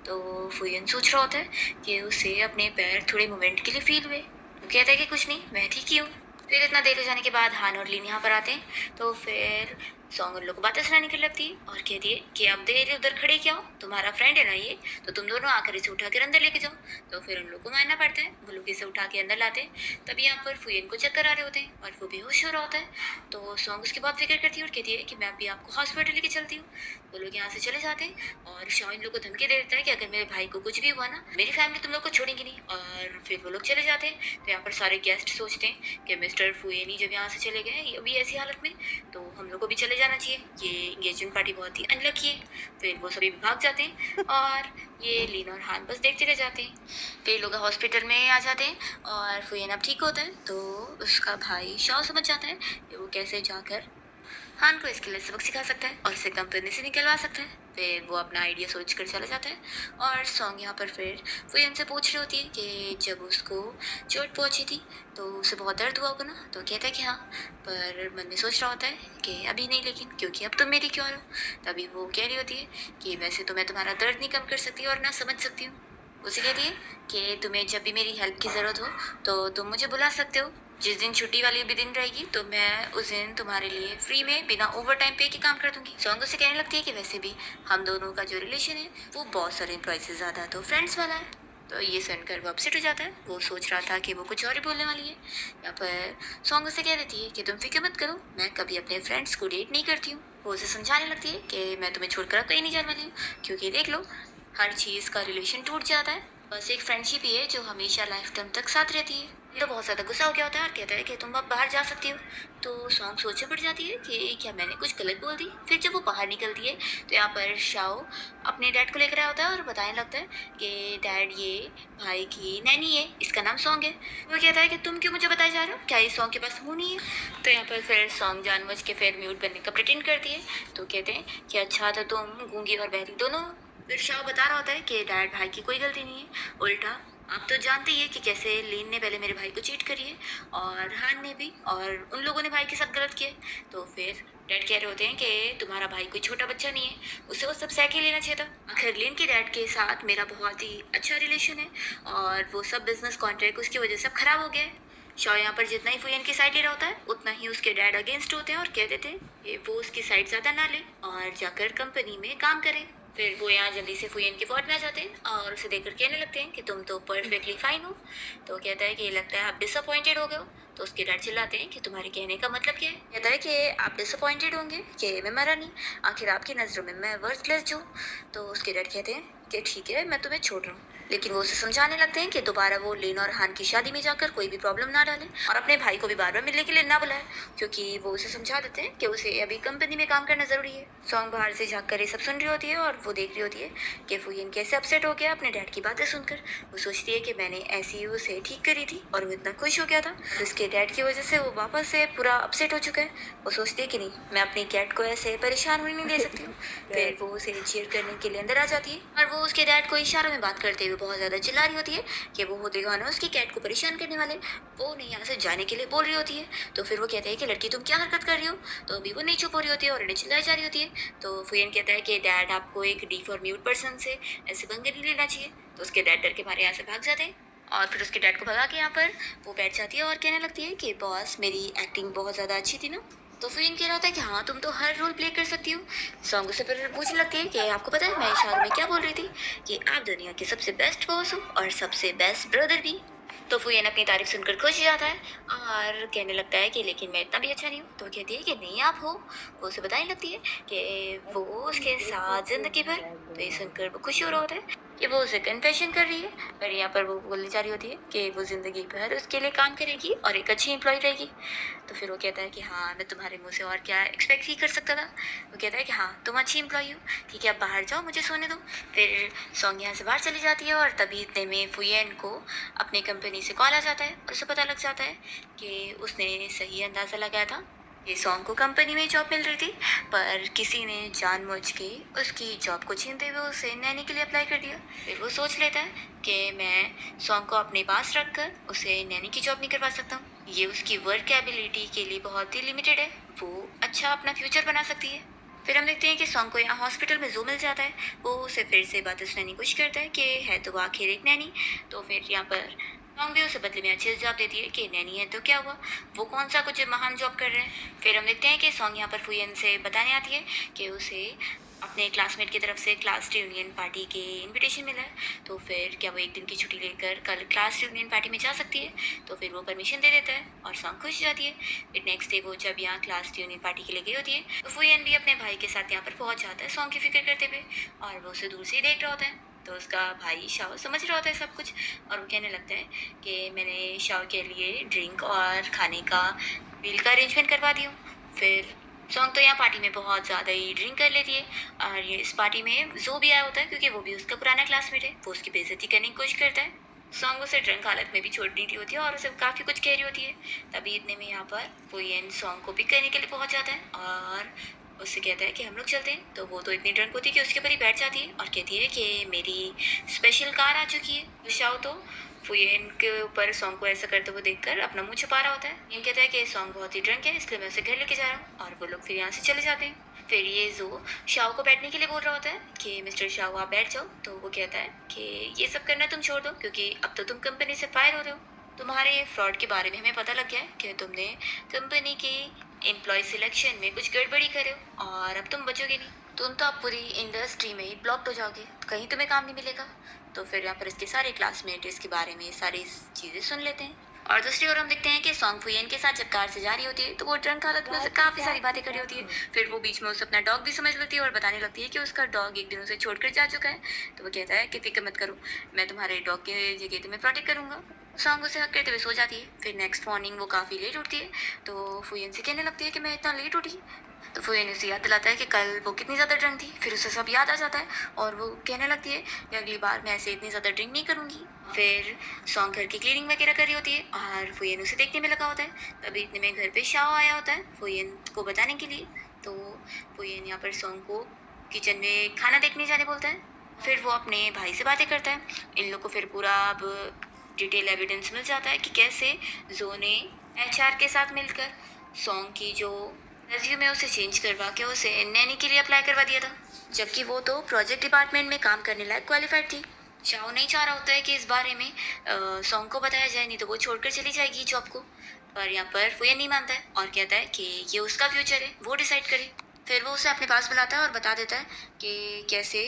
तो फुयन सोच रहा होता है कि उसे अपने पैर थोड़े मोमेंट के लिए फील हुए। वो कहता है कि कुछ नहीं, मैं ठीक ही हूँ। फिर इतना देर हो जाने के बाद हान और लिन यहाँ पर आते हैं, तो फिर सॉन्ग उन लोग को बातें सुनाने के लगती है और कहती है कि अब देर उधर खड़े क्या हो, तुम्हारा फ्रेंड है ना ये, तो तुम दोनों आकर इसे उठा कर अंदर लेके जाओ। तो फिर उन लोग को मानना पड़ता है, वो लोग इसे उठा के अंदर लाते हैं। तभी यहाँ पर फुयन को चक्कर आ रहे होते हैं और वो बेहोश हो रहा होता है। तो सॉन्ग उसकी बहुत फिक्र करती है और कहती है कि मैं अभी आपको हॉस्पिटल लेके चलती हूँ। वो लोग यहाँ से चले जाते हैं और शॉ इन लोग को धमकी दे देता है कि अगर मेरे भाई को कुछ भी हुआ ना, मेरी फैमिली तुम लोग को छोड़ेंगी नहीं। और फिर वो लोग चले जाते हैं। तो यहाँ पर सारे गेस्ट सोचते हैं कि मिस्टर फुयेनी जब यहाँ से चले गए अभी ऐसी हालत में, तो हम लोग को भी चले जाना चाहिए, ये एंगेजमेंट पार्टी बहुत ही अनलकी है। फिर वो सभी भाग जाते हैं और ये लीन और हान बस देखते रह जाते हैं। फिर लोग हॉस्पिटल में आ जाते हैं और फुयन अब ठीक होता है, तो उसका भाई शॉ समझ जाता है कि वो कैसे जाकर हान को इसके लिए सबक सिखा सकता है और इसे कंपनी से निकलवा सकता है। फिर वो अपना आइडिया सोच कर चला जाता है और सॉन्ग यहाँ पर फिर वो हमसे पूछ रही होती है कि जब उसको चोट पहुँची थी तो उसे बहुत दर्द हुआ होगा ना, तो कहता है कि हाँ, पर मन में सोच रहा होता है कि अभी नहीं, लेकिन क्योंकि अब तुम मेरी क्यों हो। तभी वो कह रही होती है कि वैसे तो मैं तुम्हारा दर्द नहीं कम कर सकती और ना समझ सकती हूँ। उसे कहती है कि तुम्हें जब भी मेरी हेल्प की ज़रूरत हो तो तुम मुझे बुला सकते हो। जिस दिन छुट्टी वाली भी दिन रहेगी तो मैं उस दिन तुम्हारे लिए फ्री में बिना ओवर टाइम पे के काम कर दूंगी। सॉन्ग उसे कहने लगती है कि वैसे भी हम दोनों का जो रिलेशन है वो बहुत सारे एम्प्लॉय से ज़्यादा तो फ्रेंड्स वाला है। तो ये सुनकर वो अपसेट हो जाता है, वो सोच रहा था कि वो कुछ और ही बोलने वाली है। यहाँ पर सॉन्ग उसे कह देती है कि तुम फिक्र मत करो, मैं कभी अपने फ्रेंड्स को डेट नहीं करती हूँ। वो उसे समझाने लगती है कि मैं तुम्हें छोड़कर अब कहीं नहीं जाने वाली हूँ, क्योंकि देख लो हर चीज़ का रिलेशन टूट जाता है, बस एक फ्रेंडशिप ही है जो हमेशा लाइफ टाइम तक साथ रहती है। तो बहुत ज़्यादा गुस्सा हो गया होता है और कहता है कि तुम अब बाहर जा सकती हो। तो सॉन्ग सोचे पड़ जाती है कि क्या मैंने कुछ गलत बोल दी। फिर जब वो बाहर निकलती है तो यहाँ पर शाओ अपने डैड को लेकर आया होता है और बताने लगता है कि डैड ये भाई की नैनी है, इसका नाम सॉन्ग है। वो कहता है कि तुम क्यों मुझे बताए जा रहे हो, क्या ये सॉन्ग के पास मुँह नहीं है। तो यहाँ पर फिर सॉन्ग जानबूझ के फिर म्यूट बनने का प्रिटेंड करती है। तो कहते हैं कि अच्छा तो तुम गूंगी और बहरी दोनों। फिर शाह बता रहा होता है कि डैड भाई की कोई गलती नहीं है, उल्टा आप तो जानते ही है कि कैसे लीन ने पहले मेरे भाई को चीट करी है और हान ने भी, और उन लोगों ने भाई के साथ गलत किया है। तो फिर डैड कह रहे होते हैं कि तुम्हारा भाई कोई छोटा बच्चा नहीं है, उसे वो सब सह के लेना चाहिए था। आखिर लीन के डैड के साथ मेरा बहुत ही अच्छा रिलेशन है और वो सब बिजनेस कॉन्ट्रैक्ट उसकी वजह से अब खराब हो गया है। शॉ यहाँ पर जितना ही फुयन की साइड ले रहा होता है उतना ही उसके डैड अगेंस्ट होते हैं और कहते थे कि वो उसकी साइड ज़्यादा ना ले और जाकर कंपनी में काम करे। फिर वो यहाँ जल्दी से फुयन के वार्ड में आ जाते हैं और उसे देखकर कहने लगते हैं कि तुम तो परफेक्टली फाइन हो। तो कहता है कि लगता है आप डिसअपॉइंटेड हो गए हो, तो उसके डैड चिल्लाते हैं कि तुम्हारे कहने का मतलब क्या है। कहता है कि आप डिसअपॉइंटेड होंगे कि मैं मरा नहीं, आखिर आपकी नज़रों में मैं वर्थलेस जो हूँ। तो उसके डैड कहते हैं कि ठीक है, मैं तुम्हें छोड़ रहा हूँ। लेकिन वो उसे समझाने लगते हैं कि दोबारा वो लिन और हान की शादी में जाकर कोई भी प्रॉब्लम ना डाले और अपने भाई को भी बार बार मिलने के लिए ना बुलाए, क्योंकि वो उसे समझा देते हैं कि उसे अभी कंपनी में काम करना जरूरी है। सॉन्ग बाहर से झाँक कर ये सब सुन रही होती है और वो देख रही होती है कि फुयन कैसे अपसेट हो गया अपने डैड की बातें सुनकर। वो सोचती है कि मैंने ऐसी ही उसे ठीक करी थी और वो इतना खुश हो गया था, उसके डैड की वजह से वो वापस से पूरा अपसेट हो चुका है। वो सोचती है कि नहीं, मैं अपनी कैट को ऐसे परेशान होने नहीं दे सकती हूँ। फिर वो उसे चीयर करने के लिए अंदर आ जाती है और वो उसके डैड को इशारों में बात करते हुए बहुत ज्यादा चिल्ला रही होती है कि वो होते गाना उसकी कैट को परेशान करने वाले, वो उन्हें यहाँ से जाने के लिए बोल रही होती है। तो फिर वो कहते हैं कि लड़की तुम क्या हरकत कर रही हो। तो अभी वो नहीं चुप हो रही होती है और उन्हें चिल्लाई जा रही होती है। तो फुयन कहता है कि डैड आपको एक डीफ और म्यूट पर्सन से ऐसे पंगे नहीं लेना चाहिए। तो उसके डैड डर के मारे यहाँ से भाग जाते हैं और फिर उसके डैड को भगा के यहाँ पर वो बैठ जाती है और कहने लगती है कि बॉस मेरी एक्टिंग बहुत ज़्यादा अच्छी थी ना। तो फिर कह रहा होता है कि हाँ तुम तो हर रोल प्ले कर सकती हो। सॉन्ग से फिर पूछने लगती है कि आपको पता है मैं इशारों में क्या बोल रही थी, कि आप दुनिया के सबसे बेस्ट बॉस हो और सबसे बेस्ट ब्रदर भी। तो फुयन अपनी तारीफ सुनकर खुश हो जाता है और कहने लगता है कि लेकिन मैं इतना भी अच्छा नहीं हूँ। तो वो कहती है कि नहीं आप हो। वो उसे बताने लगती है कि वो उसके साथ जिंदगी भर। तो ये सुनकर वो खुश हो रहा होता है कि वो उसे कन्फेशन कर रही है। पर यहाँ पर वो बोलने जा रही होती है कि वो जिंदगी भर उसके लिए काम करेगी और एक अच्छी एम्प्लॉय रहेगी। तो फिर वो कहता है कि हाँ मैं तुम्हारे मुंह से और क्या एक्सपेक्ट ही कर सकता था। वो कहता है कि हाँ तुम अच्छी एम्प्लॉय हो, ठीक है अब बाहर जाओ मुझे सोने दो। फिर सॉन्ग यहाँ से बाहर चली जाती है और तभी इतने में फुयन को अपनी कंपनी से कॉल आ जाता है और उसे पता लग जाता है कि उसने सही अंदाज़ा लगाया था। ये सॉन्ग को कंपनी में जॉब मिल रही थी, पर किसी ने जानबूझ के उसकी जॉब को छीनते हुए उसे नैनी के लिए अप्लाई कर दिया। फिर वो सोच लेता है कि मैं सॉन्ग को अपने पास रखकर उसे नैनी की जॉब नहीं करवा सकता हूँ। ये उसकी वर्क एबिलिटी के लिए बहुत ही लिमिटेड है, वो अच्छा अपना फ्यूचर बना सकती है। फिर हम देखते हैं कि सॉन्ग को यहाँ हॉस्पिटल में जो मिल जाता है, वो उसे फिर से बातें सुनाने की कोशिश करता है कि है तो वो आखिर एक नैनी। तो फिर यहाँ पर सॉन्ग भी उसे बदले में अच्छे से जवाब देती है कि नैनी है तो क्या हुआ, वो कौन सा कुछ महान जॉब कर रहे हैं। फिर हम देखते हैं कि सॉन्ग यहाँ पर फुयन से बताने आती है कि उसे अपने क्लासमेट की तरफ से क्लास रियूनियन पार्टी के इनविटेशन मिला है। तो फिर क्या वो एक दिन की छुट्टी लेकर कल क्लास रियूनियन पार्टी में जा सकती है। तो फिर वो परमिशन दे देता है और सॉन्ग खुश हो जाती है। फिर नेक्स्ट डे वो जब यहाँ क्लास रियूनियन पार्टी के लिए गई होती है तो फुयन भी अपने भाई के साथ यहाँ पर पहुँच जाता है सॉन्ग की फिक्र करते हुए, और वो उसे दूर से ही देख रहा होता है। तो उसका भाई शाओ समझ रहा होता है सब कुछ और वो कहने लगता है कि मैंने शाओ के लिए ड्रिंक और खाने का मील का अरेंजमेंट करवा दी हूँ। फिर सॉन्ग तो यहाँ पार्टी में बहुत ज़्यादा ही ड्रिंक कर लेती है और ये इस पार्टी में जो भी आया होता है क्योंकि वो भी उसका पुराना क्लासमेट है, वो उसकी बेइज्जती करने की कोशिश करता है। सॉन्ग उसे ड्रंक हालत में भी छोड़ दी रही होती है और उसे काफ़ी कुछ कह रही होती है। तभी इतने में यहाँ पर फुयन सॉन्ग को पिक करने के लिए पहुँच जाता है और उससे कहता है कि हम लोग चलते हैं। तो वो तो इतनी ड्रंक होती है कि उसके ऊपर ही बैठ जाती है और कहती है कि मेरी स्पेशल कार आ चुकी है। शाओ तो फुयन के ऊपर सॉन्ग को ऐसा करते हुए देखकर अपना मुंह छुपा रहा होता है। इन कहता है कि सॉन्ग बहुत ही ड्रंक है इसलिए मैं उसे घर लेके जा रहा हूँ, और वो लोग फिर यहाँ से चले जाते हैं। फिर ये जो शाओ को बैठने के लिए बोल रहा होता है कि मिस्टर शाओ आप बैठ जाओ। तो वो कहता है कि ये सब करना तुम छोड़ दो क्योंकि अब तो तुम कंपनी से फायर हो रहे हो। तुम्हारे फ्रॉड के बारे में हमें पता लग गया है कि तुमने कंपनी की एम्प्लॉय सिलेक्शन में कुछ गड़बड़ी करे हो और अब तुम बचोगे नहीं, तुम तो अब पूरी इंडस्ट्री में ही ब्लॉक्ड हो जाओगे, कहीं तुम्हें काम नहीं मिलेगा। तो फिर यहाँ पर इसके सारे क्लासमेट इसके बारे में सारी चीज़ें सुन लेते हैं। और दूसरी ओर हम देखते हैं कि सॉन्ग फुयन के साथ जब कार से जा रही होती है तो वो ड्रंक हालत में उसे काफ़ी सारी बातें कर रही होती है। फिर वो बीच में उसे अपना डॉग भी समझ लेती है और बताने लगती है कि उसका डॉग एक दिन उसे छोड़कर जा चुका है। तो वो कहता है कि फिक्र मत करो, मैं तुम्हारे डॉग की जगह तुम्हें प्रोटेक्ट करूंगा। सॉन्ग उसे हक करते हुए सो जाती है। फिर नेक्स्ट मॉर्निंग वो काफ़ी लेट उठती है। तो फुयन से कहने लगती है कि मैं इतना लेट उठी। तो फुयन उसे याद दिलाता है कि कल वो कितनी ज़्यादा ड्रंक थी। फिर उसे सब याद आ जाता है और वो कहने लगती है कि अगली बार मैं ऐसे इतनी ज़्यादा ड्रिंक नहीं करूँगी। फिर सॉन्ग घर की क्लीनिंग वगैरह कर रही होती है और फुयन उसे देखने में लगा होता है। तभी इतने में घर पे शाओ आया होता है फुयन को बताने के लिए। तो फुयन यहाँ पर सॉन्ग को किचन में खाना देखने जाने बोलता है। फिर वो अपने भाई से बातें करता है। इन लोग को फिर पूरा अब डिटेल एविडेंस मिल जाता है कि कैसे जो ने एचआर के साथ मिलकर सॉन्ग की जो रेज्यूमे उसे चेंज करवा के उसे नैनी के लिए अप्लाई करवा दिया था, जबकि वो तो प्रोजेक्ट डिपार्टमेंट में काम करने लायक क्वालिफाइड थी। शाओ नहीं चाह रहा होता है कि इस बारे में सॉन्ग को बताया जाए, नहीं तो वो छोड़कर चली जाएगी जॉब को। पर यहाँ पर वो ये नहीं मानता है और कहता है कि ये उसका फ्यूचर है, वो डिसाइड करे। फिर वो उसे अपने पास बुलाता है और बता देता है कि कैसे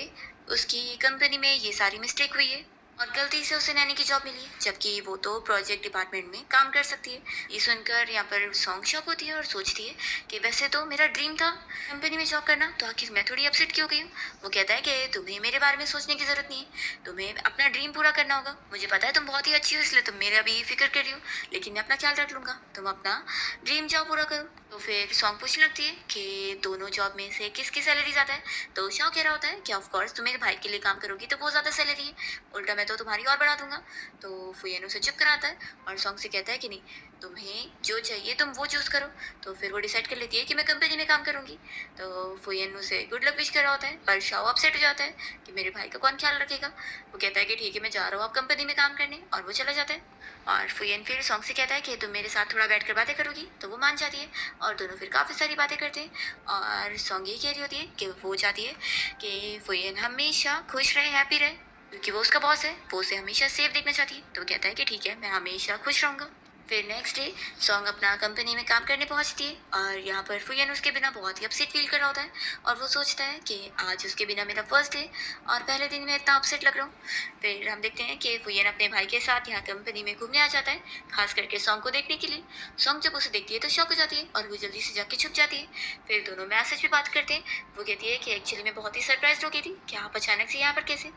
उसकी कंपनी में ये सारी मिस्टेक हुई है। और गलती से उसे नैनी की जॉब मिली, जबकि वो तो प्रोजेक्ट डिपार्टमेंट में काम कर सकती है। ये सुनकर यहाँ पर सॉन्ग शॉक होती है और सोचती है कि वैसे तो मेरा ड्रीम था कंपनी में जॉब करना, तो आखिर मैं थोड़ी अपसेट क्यों गई हूँ। वो कहता है कि तुम्हें मेरे बारे में सोचने की जरूरत नहीं है, तुम्हें अपना ड्रीम पूरा करना होगा। मुझे पता है तुम बहुत ही अच्छी हो, इसलिए तुम मेरा भी फिक्र कर रही हो, लेकिन मैं अपना ख्याल रख लूंगा, तुम अपना ड्रीम जॉब पूरा करो। तो फिर सॉन्ग पूछने लगती है कि दोनों जॉब में से किसकी सैलरी ज़्यादा है। तो शाह कह रहा होता है कि ऑफ कोर्स तुम मेरे भाई के लिए काम करोगी तो बहुत ज़्यादा सैलरी है, उल्टा मैं तो तुम्हारी और बढ़ा दूंगा। तो फुयन उसे चुप कराता है और सॉन्ग से कहता है कि नहीं, तुम्हें जो चाहिए तुम वो चूज़ करो। तो फिर वो डिसाइड कर लेती है कि मैं कंपनी में काम करूंगी। तो फुयन उसे गुड लक विश कर रहा होता है, पर शाओ अपसेट हो जाता है कि मेरे भाई का कौन ख्याल रखेगा। वो कहता है कि ठीक है मैं जा रहा हूँ आप कंपनी में काम करने, और वो चला जाता है। और फुयन फिर सॉन्ग से कहता है कि तुम मेरे साथ थोड़ा बैठ कर बातें करोगी, तो वो मान जाती है और दोनों फिर काफ़ी सारी बातें करते हैं। और सॉन्ग ये कह रही होती है कि वो चाहती है कि फुयन हमेशा खुश रहे, हैप्पी रहे, क्योंकि वो उसका बॉस है, वो उसे हमेशा सेफ देखना चाहती है। तो वो कहता है कि ठीक है मैं हमेशा खुश रहूंगा। फिर नेक्स्ट डे सॉन्ग अपना कंपनी में काम करने पहुंचती है और यहाँ पर फुयन उसके बिना बहुत ही अपसेट फील कर रहा होता है। और वो सोचता है कि आज उसके बिना मेरा फर्स्ट डे और पहले दिन में इतना अपसेट लग रहा हूँ। फिर हम देखते हैं कि फुयन अपने भाई के साथ यहाँ कंपनी में घूमने आ जाता है, खास करके सॉन्ग को देखने के लिए। सॉन्ग जब उसे देखती है तो शॉक हो जाती है और वो जल्दी से जाके छुप जाती है। फिर दोनों मैसेज पे बात करते हैं। वो कहती है कि एक्चुअली मैं बहुत ही सरप्राइज हो गई थी कि आप अचानक से यहाँ पर कैसे।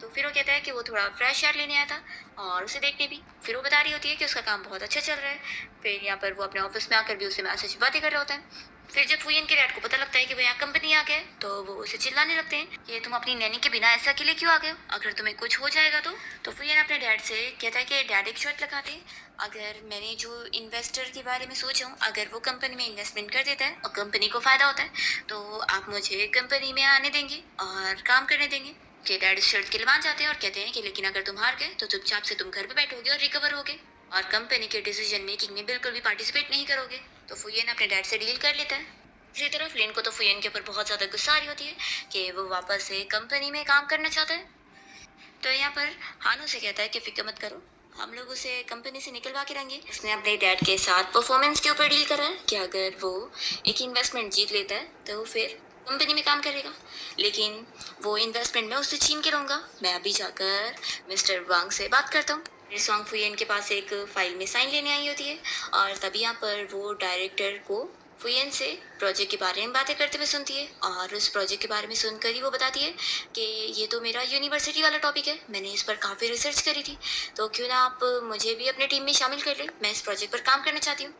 तो फिर वो कहता है कि वो थोड़ा फ्रेश एयर लेने आया था और उसे देखने भी। फिर वो बता रही होती है कि उसका काम बहुत अच्छा चल रहा है। फिर यहाँ पर वो अपने ऑफिस में आकर भी उससे मैसेज बातें कर रहा होता है। फिर जब फुयन के डैड को पता लगता है कि वो यहाँ कंपनी आ गया है, तो वो उसे चिल्लाने लगते हैं कि तुम अपनी नैनी के बिना ऐसा अकेले क्यों आ गए हो, अगर तुम्हें कुछ हो जाएगा तो फुयन अपने डैड से कहता है कि डैड एक शर्त लगाते हैं, अगर मैंने जो इन्वेस्टर के बारे में सोचा हूँ अगर वो कंपनी में इन्वेस्टमेंट कर देता है और कंपनी को फायदा होता है, तो आप मुझे कंपनी में आने देंगे और काम करने देंगे। के डैड इस शर्त के लिए मान जाते हैं और कहते हैं कि लेकिन अगर तुम हार गए तो चुपचाप से तुम घर पे बैठोगे और रिकवर होगे और कंपनी के डिसीजन मेकिंग में बिल्कुल भी पार्टिसिपेट नहीं करोगे। तो फुयन अपने डैड से डील कर लेता है। दूसरी तरफ लिन को तो फुयन के ऊपर बहुत ज़्यादा गुस्सा आ रही होती है कि वो वापस से कंपनी में काम करना चाहता है। तो यहाँ पर हानो से कहता है कि फिक्र मत करो, हम लोग उसे कंपनी से निकलवा के रहेंगे। उसने अपने डैड के साथ परफॉर्मेंस के ऊपर डील करा है कि अगर वो एक इन्वेस्टमेंट जीत लेता है तो फिर कंपनी में काम करेगा, लेकिन वो इन्वेस्टमेंट मैं उससे छीन के रहूँगा। मैं अभी जाकर मिस्टर वांग से बात करता हूँ। फिर सॉन्ग फुयन के पास एक फाइल में साइन लेने आई होती है और तभी यहाँ पर वो डायरेक्टर को फुयन से प्रोजेक्ट के बारे में बातें करते हुए सुनती है और उस प्रोजेक्ट के बारे में सुनकर ही वो बताती है कि ये तो मेरा यूनिवर्सिटी वाला टॉपिक है, मैंने इस पर काफ़ी रिसर्च करी थी, तो क्यों ना आप मुझे भी अपने टीम में शामिल कर लें, मैं इस प्रोजेक्ट पर काम करना चाहती हूँ।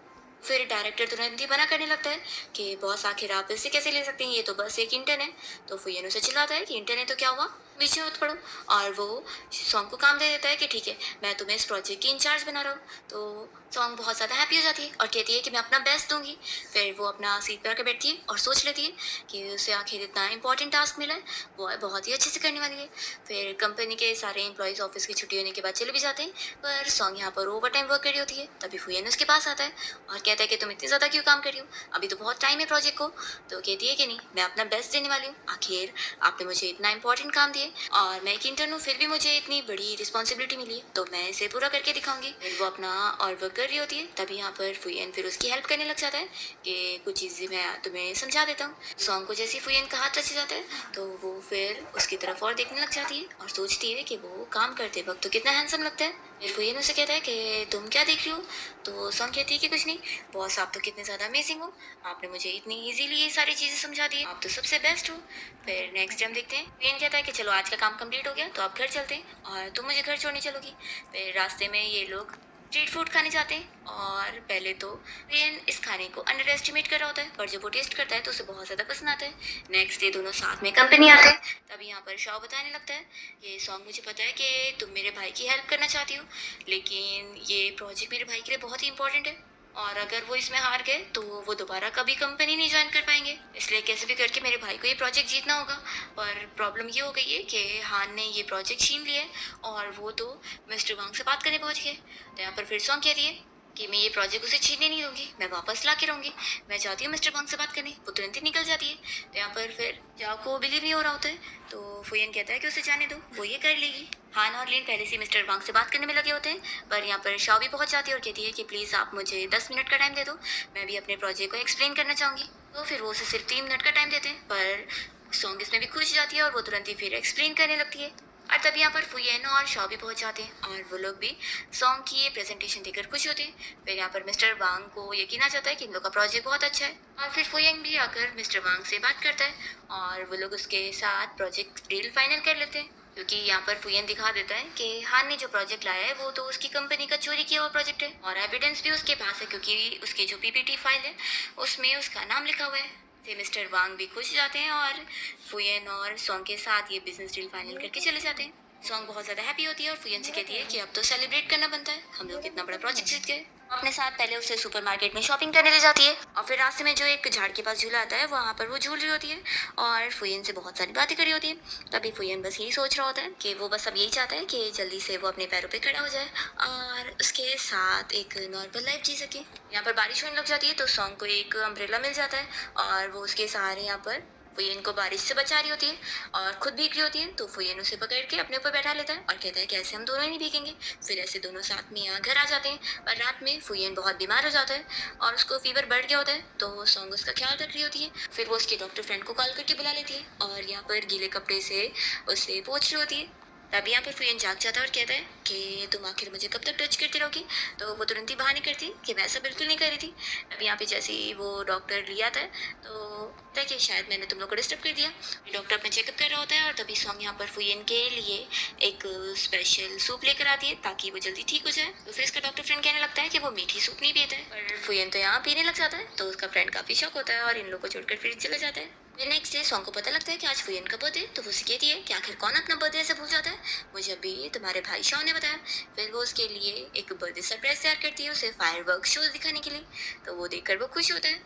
फिर डायरेक्टर तुरंत ही मना करने लगता है कि बॉस आखिर आप इसे कैसे ले सकते हैं, ये तो बस एक इंटर्न है। तो फुयन उसे चिल्लाता है कि इंटर्न है तो क्या हुआ, बीच में मत पड़ो। और वो सॉन्ग को काम दे देता है कि ठीक है मैं तुम्हें इस प्रोजेक्ट की इंचार्ज बना रहा हूँ। तो सॉन्ग बहुत ज़्यादा हैप्पी हो जाती है और कहती है कि मैं अपना बेस्ट दूंगी। फिर वो अपना सीट पर आकर बैठती है और सोच लेती है कि उसे आखिर इतना इंपॉर्टेंट टास्क मिला है, वो बहुत ही अच्छे से करने वाली है। फिर कंपनी के सारे एम्प्लॉयज़ ऑफिस की छुट्टी होने के बाद चले भी जाते हैं, पर सॉन्ग यहाँ पर ओवर टाइम वर्क कर रही होती है। तभी फुयन उसके पास आता है और कहता है कि तुम इतनी ज़्यादा क्यों काम कर रही हो, अभी तो बहुत टाइम है प्रोजेक्ट को। तो कहती है कि नहीं, मैं अपना बेस्ट देने वाली हूँ, आखिर आपने मुझे इतना इंपॉर्टेंट काम दिए और मैं एक इंटर्न हूँ, फिर भी मुझे इतनी बड़ी रिस्पॉन्सिबिलिटी मिली है तो मैं इसे पूरा करके दिखाऊंगी। फिर वो अपना और वर्क कर रही होती है, तभी यहाँ पर फुयन फिर उसकी हेल्प करने लग जाता है कि कुछ चीज़ें मैं तुम्हें समझा देता हूँ। सॉन्ग को जैसे ही फुयन का हाथ टच जाता है तो वो फिर उसकी तरफ और देखने लग जाती है और सोचती है कि वो काम करते वक्त तो कितना हैंडसम लगता है। फिर फुयन उसे कहता है कि तुम क्या देख रही हो। तो सॉन्ग कहती है कि कुछ नहीं बॉस, आप तो कितने ज़्यादा अमेजिंग हो, आपने मुझे इतनी इजीली ये सारी चीज़ें समझा दी, आप तो सबसे बेस्ट हो। फिर नेक्स्ट डे हम देखते हैं फुयन कहता है कि चलो आज का काम कंप्लीट हो गया तो आप घर चलते हैं और तुम मुझे घर छोड़ने चलोगी। फिर रास्ते में ये लोग स्ट्रीट फूड खाने जाते हैं और पहले तो फुयन इस खाने को अंडर एस्टिमेट कर रहा होता है, पर जब वो टेस्ट करता है तो उसे बहुत ज़्यादा पसंद आता है। नेक्स्ट डे दोनों साथ में कंपनी आते हैं, तभी यहाँ पर शाओ बताने लगता है कि सॉन्ग मुझे पता है कि तुम मेरे भाई की हेल्प करना चाहती हो, लेकिन ये प्रोजेक्ट मेरे भाई के लिए बहुत ही इंपॉर्टेंट है और अगर वो इसमें हार गए तो वो दोबारा कभी कंपनी नहीं ज्वाइन कर पाएंगे, इसलिए कैसे भी करके मेरे भाई को ये प्रोजेक्ट जीतना होगा। पर प्रॉब्लम ये हो गई है कि हान ने ये प्रोजेक्ट छीन लिया है और वो तो मिस्टर वांग से बात करने पहुंच गए। तो यहाँ पर फिर सॉन्ग कह रही है कि मैं ये प्रोजेक्ट उसे छीनने नहीं दूंगी, मैं वापस ला के रहूंगी, मैं चाहती हूँ मिस्टर वांग से बात करने। वो तुरंत ही निकल जाती है। तो यहाँ पर फिर जाओ को बिलीव नहीं हो रहा होता है, तो फुयन कहता है कि उसे जाने दो, वो ये कर लेगी। हान और लिन पहले से मिस्टर वांग से बात करने में लगे होते हैं, पर यहाँ पर शाओ भी पहुंच जाती है और कहती है कि प्लीज़ आप मुझे 10 मिनट का टाइम दे दो, मैं भी अपने प्रोजेक्ट को एक्सप्लेन करना चाहूँगी। तो फिर वो उसे सिर्फ 3 मिनट का टाइम देते हैं, पर सॉन्ग इसमें भी खुश जाती है और वो तुरंत ही फिर एक्सप्लेन करने लगती है। और तब यहाँ पर फुयेन और शॉ भी पहुंच जाते हैं और वो लोग भी सॉन्ग की ये प्रेजेंटेशन देखकर खुश होते हैं। फिर यहाँ पर मिस्टर वांग को यकीन आ जाता है कि इन लोग का प्रोजेक्ट बहुत अच्छा है और फिर फुयेन भी आकर मिस्टर वांग से बात करता है और वो लोग उसके साथ प्रोजेक्ट डील फाइनल कर लेते हैं। क्योंकि यहाँ पर फुयन दिखा देता है कि हान ने जो प्रोजेक्ट लाया है वो तो उसकी कंपनी का चोरी किया हुआ प्रोजेक्ट है और एविडेंस भी उसके पास है क्योंकि उसकी जो पीपीटी फाइल है उसमें उसका नाम लिखा हुआ है। फिर मिस्टर वांग भी खुश जाते हैं और फुयन और सॉन्ग के साथ ये बिजनेस डील फाइनल करके चले जाते हैं। सॉन्ग बहुत ज़्यादा हैप्पी होती है और फुयन से कहती है कि अब तो सेलिब्रेट करना बनता है, हम लोग इतना बड़ा प्रोजेक्ट जीत गए। अपने साथ पहले उसे सुपरमार्केट में शॉपिंग करने ले जाती है और फिर रास्ते में जो एक झाड़ के पास झूला आता है वहाँ पर वो झूल रही होती है और फुयन से बहुत सारी बातें करी होती है। तभी फुयन बस यही सोच रहा होता है कि वो बस अब यही चाहता है कि जल्दी से वो अपने पैरों पे खड़ा हो जाए और उसके साथ एक नॉर्मल लाइफ जी सके। यहाँ पर बारिश होने लग जाती है तो सॉन्ग को एक अम्ब्रेला मिल जाता है और वो उसके सहारे यहाँ पर फुयन को बारिश से बचा रही होती है और खुद भीग रही होती है। तो फुयन उसे पकड़ के अपने ऊपर बैठा लेता है और कहता है कि ऐसे हम दोनों ही नहीं भीगेंगे। फिर ऐसे दोनों साथ में यहाँ घर आ जाते हैं। पर रात में फुयन बहुत बीमार हो जाता है और उसको फीवर बढ़ गया होता है तो सॉन्ग उसका ख्याल रख रही होती है। फिर वो उसके डॉक्टर फ्रेंड को कॉल करके बुला लेती है और यहाँ पर गीले कपड़े से उसे पोंछ रही होती है। तभी यहाँ पर फुयन जाग जाता है और कहता है कि तुम आखिर मुझे कब तक टच करती रहोगी। तो वो तुरंत ही बहाने करती है कि मैं ऐसा बिल्कुल नहीं कर रही थी। अभी यहाँ पे जैसे ही वो डॉक्टर लिया था तो होता है कि शायद मैंने तुम लोग को डिस्टर्ब कर दिया। डॉक्टर अपना चेकअप कर रहा होता है और तभी सॉन्ग यहाँ पर फुयन के लिए एक स्पेशल सूप लेकर आती है ताकि वो जल्दी ठीक हो जाए। तो फिर इसका डॉक्टर फ्रेंड कहने लगता है कि वो मीठी सूप नहीं पीता है पर फुयन तो यहाँ पीने लग जाता है तो उसका फ्रेंड काफी शौक होता है और इन लोग को छोड़कर फिर चला जाता है। फिर नेक्स्ट डे सॉन्ग को पता लगता है कि आज फुयन का बर्थडे तो वो उसे कहती है कि आखिर कौन अपना बर्थडे ऐसे भूल जाता है, मुझे अभी तुम्हारे भाई शाह ने बताया। फिर वो उसके लिए एक बर्थडे सरप्राइज तैयार करती है उसे फायर शोज दिखाने के लिए। तो वो देखकर वो खुश होता है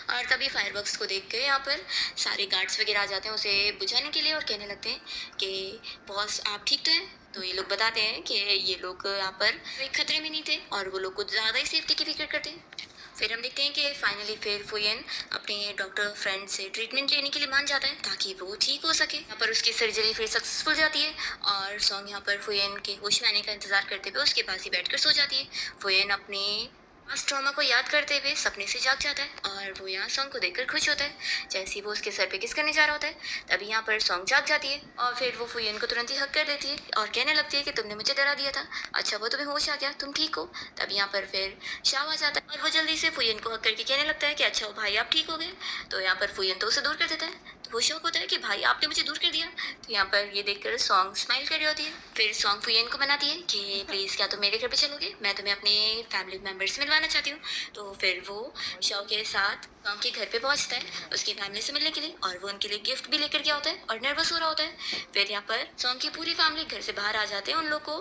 और तभी फायर को देख के यहाँ पर सारे गार्ड्स वगैरह आ जाते हैं उसे बुझाने के लिए और कहने लगते हैं कि बॉस आप ठीक तो हैं। तो ये लोग बताते हैं कि ये लोग यहाँ पर कोई खतरे में नहीं थे और वो लोग कुछ ज़्यादा ही सेफ्टी की फिक्र करते हैं। फिर हम देखते हैं कि फाइनली फिर फुयन अपने डॉक्टर फ्रेंड से ट्रीटमेंट लेने के लिए मान जाता है ताकि वो ठीक हो सके। यहाँ पर उसकी सर्जरी फिर सक्सेसफुल जाती है और सॉन्ग यहाँ पर फुयन के होश में आने का इंतजार करते हुए उसके पास ही बैठकर सो जाती है। फुयन अपने पास्ट ट्रॉमा को याद करते हुए सपने से जाग जाता है और वो यहाँ सॉन्ग को देखकर खुश होता है। जैसे ही वो उसके सर पे किस करने जा रहा होता है तभी यहाँ पर सॉन्ग जाग जाती है और फिर वो फुयन को तुरंत ही हक कर लेती है और कहने लगती है कि तुमने मुझे डरा दिया था, अच्छा वो तुम्हें होश आ गया, तुम ठीक हो। तभी यहाँ पर फिर शाव आ जाता है और वो जल्दी से फुयन को हक करके कहने लगता है कि अच्छा हो भाई आप ठीक हो गए। तो यहाँ पर फुयन तो उसे दूर कर देता है तो वो शौक होता है कि भाई आपने मुझे दूर कर दिया। तो यहाँ पर ये देखकर सॉन्ग स्माइल कर रही होती है। फिर सॉन्ग फुयन को मनाती है कि प्लीज़ क्या तुम मेरे घर पे चलोगे, मैं तुम्हें अपने फैमिली मेम्बर्स से मिलवाना चाहती हूँ। तो फिर वो शव के साथ सॉन्ग के घर पे पहुंचता है उसकी फैमिली से मिलने के लिए और वो उनके लिए गिफ्ट भी लेकर गया होता है और नर्वस हो रहा होता है। फिर यहाँ पर सॉन्ग की पूरी फैमिली घर से बाहर आ जाते हैं उन लोग को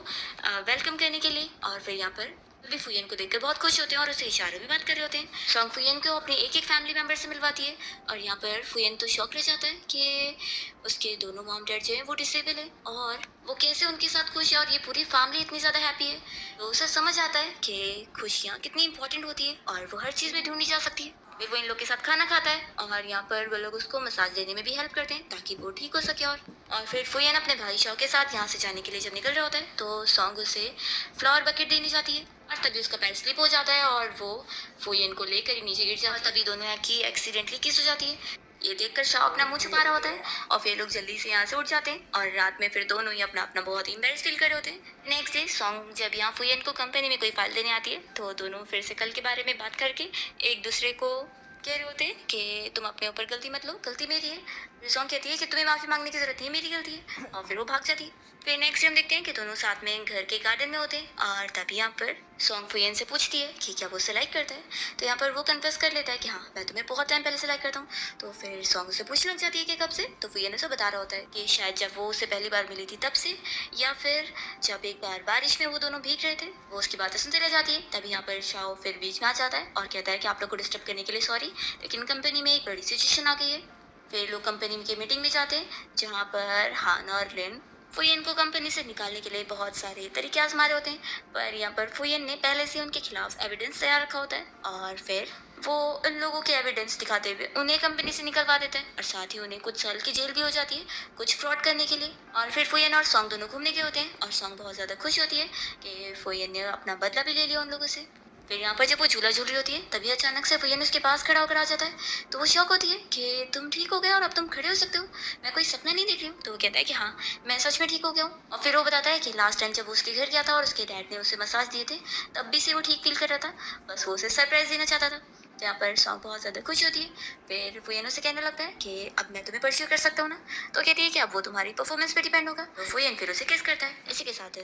वेलकम करने के लिए और फिर यहाँ पर भी फुयन को देखकर बहुत खुश होते हैं और उसे इशारों में बात कर रहे होते हैं। सॉन्ग फुयन को अपने एक एक फैमिली मेंबर से मिलवाती है और यहाँ पर फुयन तो शौक रह जाता है कि उसके दोनों मॉम डैड जो है वो डिसेबल है और वो कैसे उनके साथ खुश है और ये पूरी फैमिली इतनी ज़्यादा हैप्पी है। तो उसे समझ आता है कि खुशियाँ कितनी इंपॉर्टेंट होती है और वो हर चीज़ में ढूंढी जा सकती है। फिर वो इन लोग के साथ खाना खाता है और यहाँ पर वो लोग उसको मसाज देने में भी हेल्प करते हैं ताकि वो ठीक हो सके। और फिर फुयन अपने भाई शॉ के साथ यहाँ से जाने के लिए जब निकल रहा होता है तो सॉन्ग उसे फ्लावर बकेट देने जाती है और तभी उसका पैर स्लिप हो जाता है और वो फुयन को लेकर ही नीचे गिर जाता है और तभी दोनों की एक्सीडेंटली किस हो जाती है। ये देखकर शाह अपना मुंह छुपा रहा होता है और फिर लोग जल्दी से यहाँ से उठ जाते हैं और रात में फिर दोनों ही अपना अपना बहुत ही एम्बेरस फील कर रहे होते हैं। नेक्स्ट डे सॉन्ग जब यहाँ फुयन को कंपनी में कोई फाइल देने आती है तो दोनों फिर से कल के बारे में बात करके एक दूसरे को कह रहे होते हैं कि तुम अपने ऊपर गलती मत लो, गलती मेरी है। फिर सॉन्ग कहती है कि तुम्हें माफ़ी मांगने की जरूरत नहीं, मेरी गलती है और फिर वो भाग जाती है। फिर नेक्स्ट हम देखते हैं कि दोनों साथ में घर के गार्डन में होते हैं और तभी यहाँ पर सॉन्ग फुयन से पूछती है कि क्या वो उसे लाइक करता है। तो यहाँ पर वो कन्फेस कर लेता है कि हाँ मैं तुम्हें बहुत टाइम पहले से लाइक करता हूँ। तो फिर सॉन्ग उसे पूछने लग जाती है कि कब से। तो फुयन उसे बता रहा होता है कि शायद जब वो उससे पहली बार मिली थी तब से या फिर जब एक बार बारिश में वो दोनों भीग रहे थे। वो उसकी बातें सुनते रह जाती है। तभी यहाँ पर शाओ फिर बीच में आ जाता है और कहता है कि आप लोग को डिस्टर्ब करने के लिए सॉरी, लेकिन कंपनी में एक बड़ी सिचुएशन आ गई है। फिर लोग कंपनी की मीटिंग में जाते हैं जहाँ पर हान और लिन फुयन को कंपनी से निकालने के लिए बहुत सारे तरीके आजमा रहे होते हैं। पर यहाँ पर फुयन ने पहले से उनके खिलाफ एविडेंस तैयार रखा होता है और फिर वो उन लोगों के एविडेंस दिखाते हुए उन्हें कंपनी से निकलवा देता है और साथ ही उन्हें कुछ साल की जेल भी हो जाती है कुछ फ्रॉड करने के लिए। और फिर फुयन और सॉन्ग दोनों घूमने गए होते हैं और सॉन्ग बहुत ज़्यादा खुश होती है कि फुयन ने अपना बदला भी ले लिया उन लोगों से। फिर यहाँ पर जब वो झूला झूल रही होती है तभी अचानक से वुयन उसके पास खड़ा होकर आ जाता है। तो वो शॉक होती है कि तुम ठीक हो गए और अब तुम खड़े हो सकते हो, मैं कोई सपना नहीं देख रही हूँ। तो वो कहता है कि हाँ, मैं सच में ठीक हो गया हूँ। और फिर वो बताता है कि लास्ट टाइम जब वो उसके घर गया था और उसके डैड ने उसे मसाज दिए थे, तब भी से वो ठीक फील कर रहा था, बस वो उसे सरप्राइज देना चाहता था। तो यहाँ पर सॉन्ग बहुत ज़्यादा खुश होती है। फिर वुयन उसे कहने लगता है कि अब मैं तुम्हें परस्यू कर सकता हूँ ना। तो कहती है कि अब वो तुम्हारी परफॉर्मेंस पे डिपेंड होगा। तो वुयन फिर उसे किस करता है। इसी के साथ है